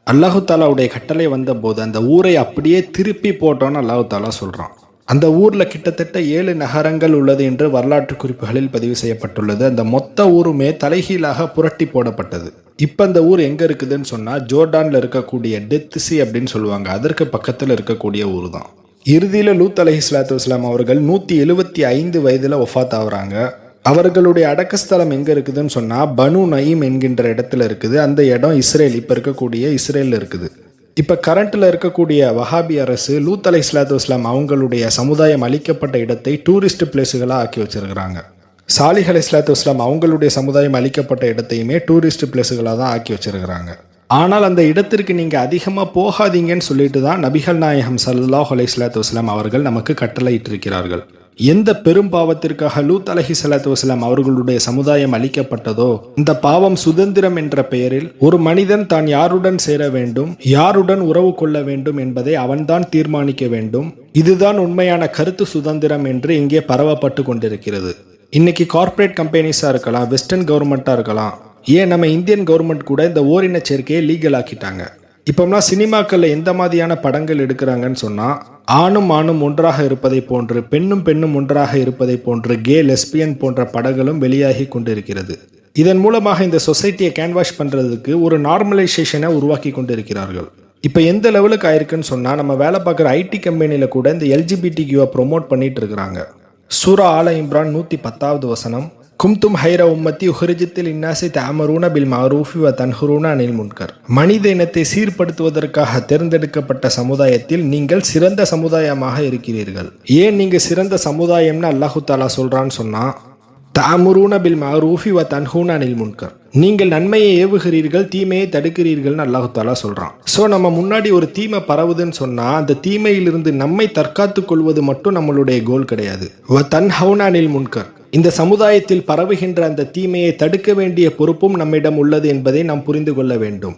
அல்லாஹு தாலாவுடைய கட்டளை வந்தபோது அந்த ஊரை அப்படியே திருப்பி போட்டோன்னு அல்லாஹு தாலா சொல்கிறான். அந்த ஊரில் கிட்டத்தட்ட 7 நகரங்கள் உள்ளது என்று வரலாற்று குறிப்புகளில் பதிவு செய்யப்பட்டுள்ளது. அந்த மொத்த ஊருமே தலைகீழாக புரட்டி போடப்பட்டது. இப்போ அந்த ஊர் எங்கே இருக்குதுன்னு சொன்னால் ஜோர்டானில் இருக்கக்கூடிய டெத் சி அப்படின்னு சொல்லுவாங்க. அதற்கு பக்கத்தில் இருக்கக்கூடிய ஊர் தான். இறுதியில் லூத் அலைஹிஸ்ஸலாத்து வஸ்ஸலாம் அவர்கள் 175 வயதில் ஒஃபாத் ஆகுறாங்க. அவர்களுடைய அடக்கஸ்தலம் எங்கே இருக்குதுன்னு சொன்னால் பனு நயீம் என்கின்ற இடத்துல இருக்குது. அந்த இடம் இஸ்ரேல், இப்போ இருக்கக்கூடிய இஸ்ரேலில் இருக்குது. இப்போ கரண்ட்டில் இருக்கக்கூடிய வஹாபி அரசு லூத் அலைஹிஸ்ஸலாத்து வஸ்ஸலாம் அவங்களுடைய சமுதாயம் அளிக்கப்பட்ட இடத்தை டூரிஸ்ட் பிளேஸுகளாக ஆக்கி வச்சிருக்கிறாங்க. சாலிஹ் அலைஹிஸ்ஸலாத்து வஸ்ஸலாம் அவங்களுடைய சமுதாயம் அளிக்கப்பட்ட இடத்தையுமே டூரிஸ்ட் பிளேஸுகளாக தான் ஆக்கி வச்சிருக்கிறாங்க. ஆனால் அந்த இடத்திற்கு நீங்கள் அதிகமாக போகாதீங்கன்னு சொல்லிட்டு தான் நபிகள் நாயகம் ஸல்லல்லாஹு அலைஹிஸ்ஸலாத்து வஸ்ஸலாம் அவர்கள் நமக்கு கட்டளையிட்டிருக்கிறார்கள். எந்த பெரும் பாவத்திற்காக லூத் அலைஹிஸ்ஸலாத்து வஸ்ஸலாம் அவர்களுடைய சமுதாயம் அளிக்கப்பட்டதோ இந்த பாவம் சுதந்திரம் என்ற பெயரில் ஒரு மனிதன் தான் யாருடன் சேர வேண்டும், யாருடன் உறவு கொள்ள வேண்டும் என்பதை அவன்தான் தீர்மானிக்க வேண்டும். இதுதான் உண்மையான கருத்து சுதந்திரம் என்று இங்கே பரவப்பட்டு கொண்டிருக்கிறது. இன்னைக்கு கார்ப்பரேட் கம்பெனிஸாக இருக்கலாம், வெஸ்டர்ன் கவர்மெண்ட்டாக இருக்கலாம், ஏன் நம்ம இந்தியன் கவர்மெண்ட் கூட இந்த ஓரின சேர்க்கையை லீகல் ஆக்கிட்டாங்க. இப்போம்லாம் சினிமாக்களில் எந்த மாதிரியான படங்கள் எடுக்கிறாங்கன்னு சொன்னால் ஆணும் ஆணும் ஒன்றாக இருப்பதை போன்று, பெண்ணும் பெண்ணும் ஒன்றாக இருப்பதை போன்று, கே லெஸ்பியன் போன்ற படங்களும் வெளியாகி கொண்டிருக்கிறது. இதன் மூலமாக இந்த சொசைட்டியை கேன்வாஷ் பண்ணுறதுக்கு ஒரு நார்மலைசேஷனை உருவாக்கி கொண்டிருக்கிறார்கள். இப்போ எந்த லெவலுக்கு ஆயிருக்குன்னு சொன்னால் நம்ம வேலை பார்க்குற ஐடி கம்பெனியில் கூட இந்த எல்ஜிபிடிக்யூவை ப்ரொமோட் பண்ணிட்டு இருக்கிறாங்க. சூரா ஆல இம்ரான் 110வது வசனம், கும்தும் ஹைர உம்மத்தி உஹ்ரிஜத்தில் இன்னாசி தஅமரூன பில் மஅரூஃபி வ தன்ஹுரூன அனில் முன்கர். மனித இனத்தை சீர்படுத்துவதற்காக தேர்ந்தெடுக்கப்பட்ட சமுதாயத்தில் நீங்கள் சிறந்த சமுதாயமாக இருக்கிறீர்கள். ஏன் நீங்கள் சிறந்த சமுதாயம்னு அல்லாஹு தாலா சொல்றான்னு சொன்னா, தஅமரூன பில் மஅரூஃபி வ தன்ஹூன அனில் முன்கர், நீங்கள் நன்மையை ஏவுகிறீர்கள், தீமையை தடுக்கிறீர்கள்னு அல்லாஹு தாலா சொல்றான். ஸோ நம்ம முன்னாடி ஒரு தீமை பரவுதுன்னு சொன்னா அந்த தீமையிலிருந்து நம்மை தற்காத்து கொள்வது மட்டும் நம்மளுடைய கோல் கிடையாது. வ தன்ஹூன அனில் முன்கர், இந்த சமுதாயத்தில் பரவுகின்ற அந்த தீமையை தடுக்க வேண்டிய பொறுப்பும் நம்மிடம் உள்ளது என்பதை நாம் புரிந்து கொள்ள வேண்டும்.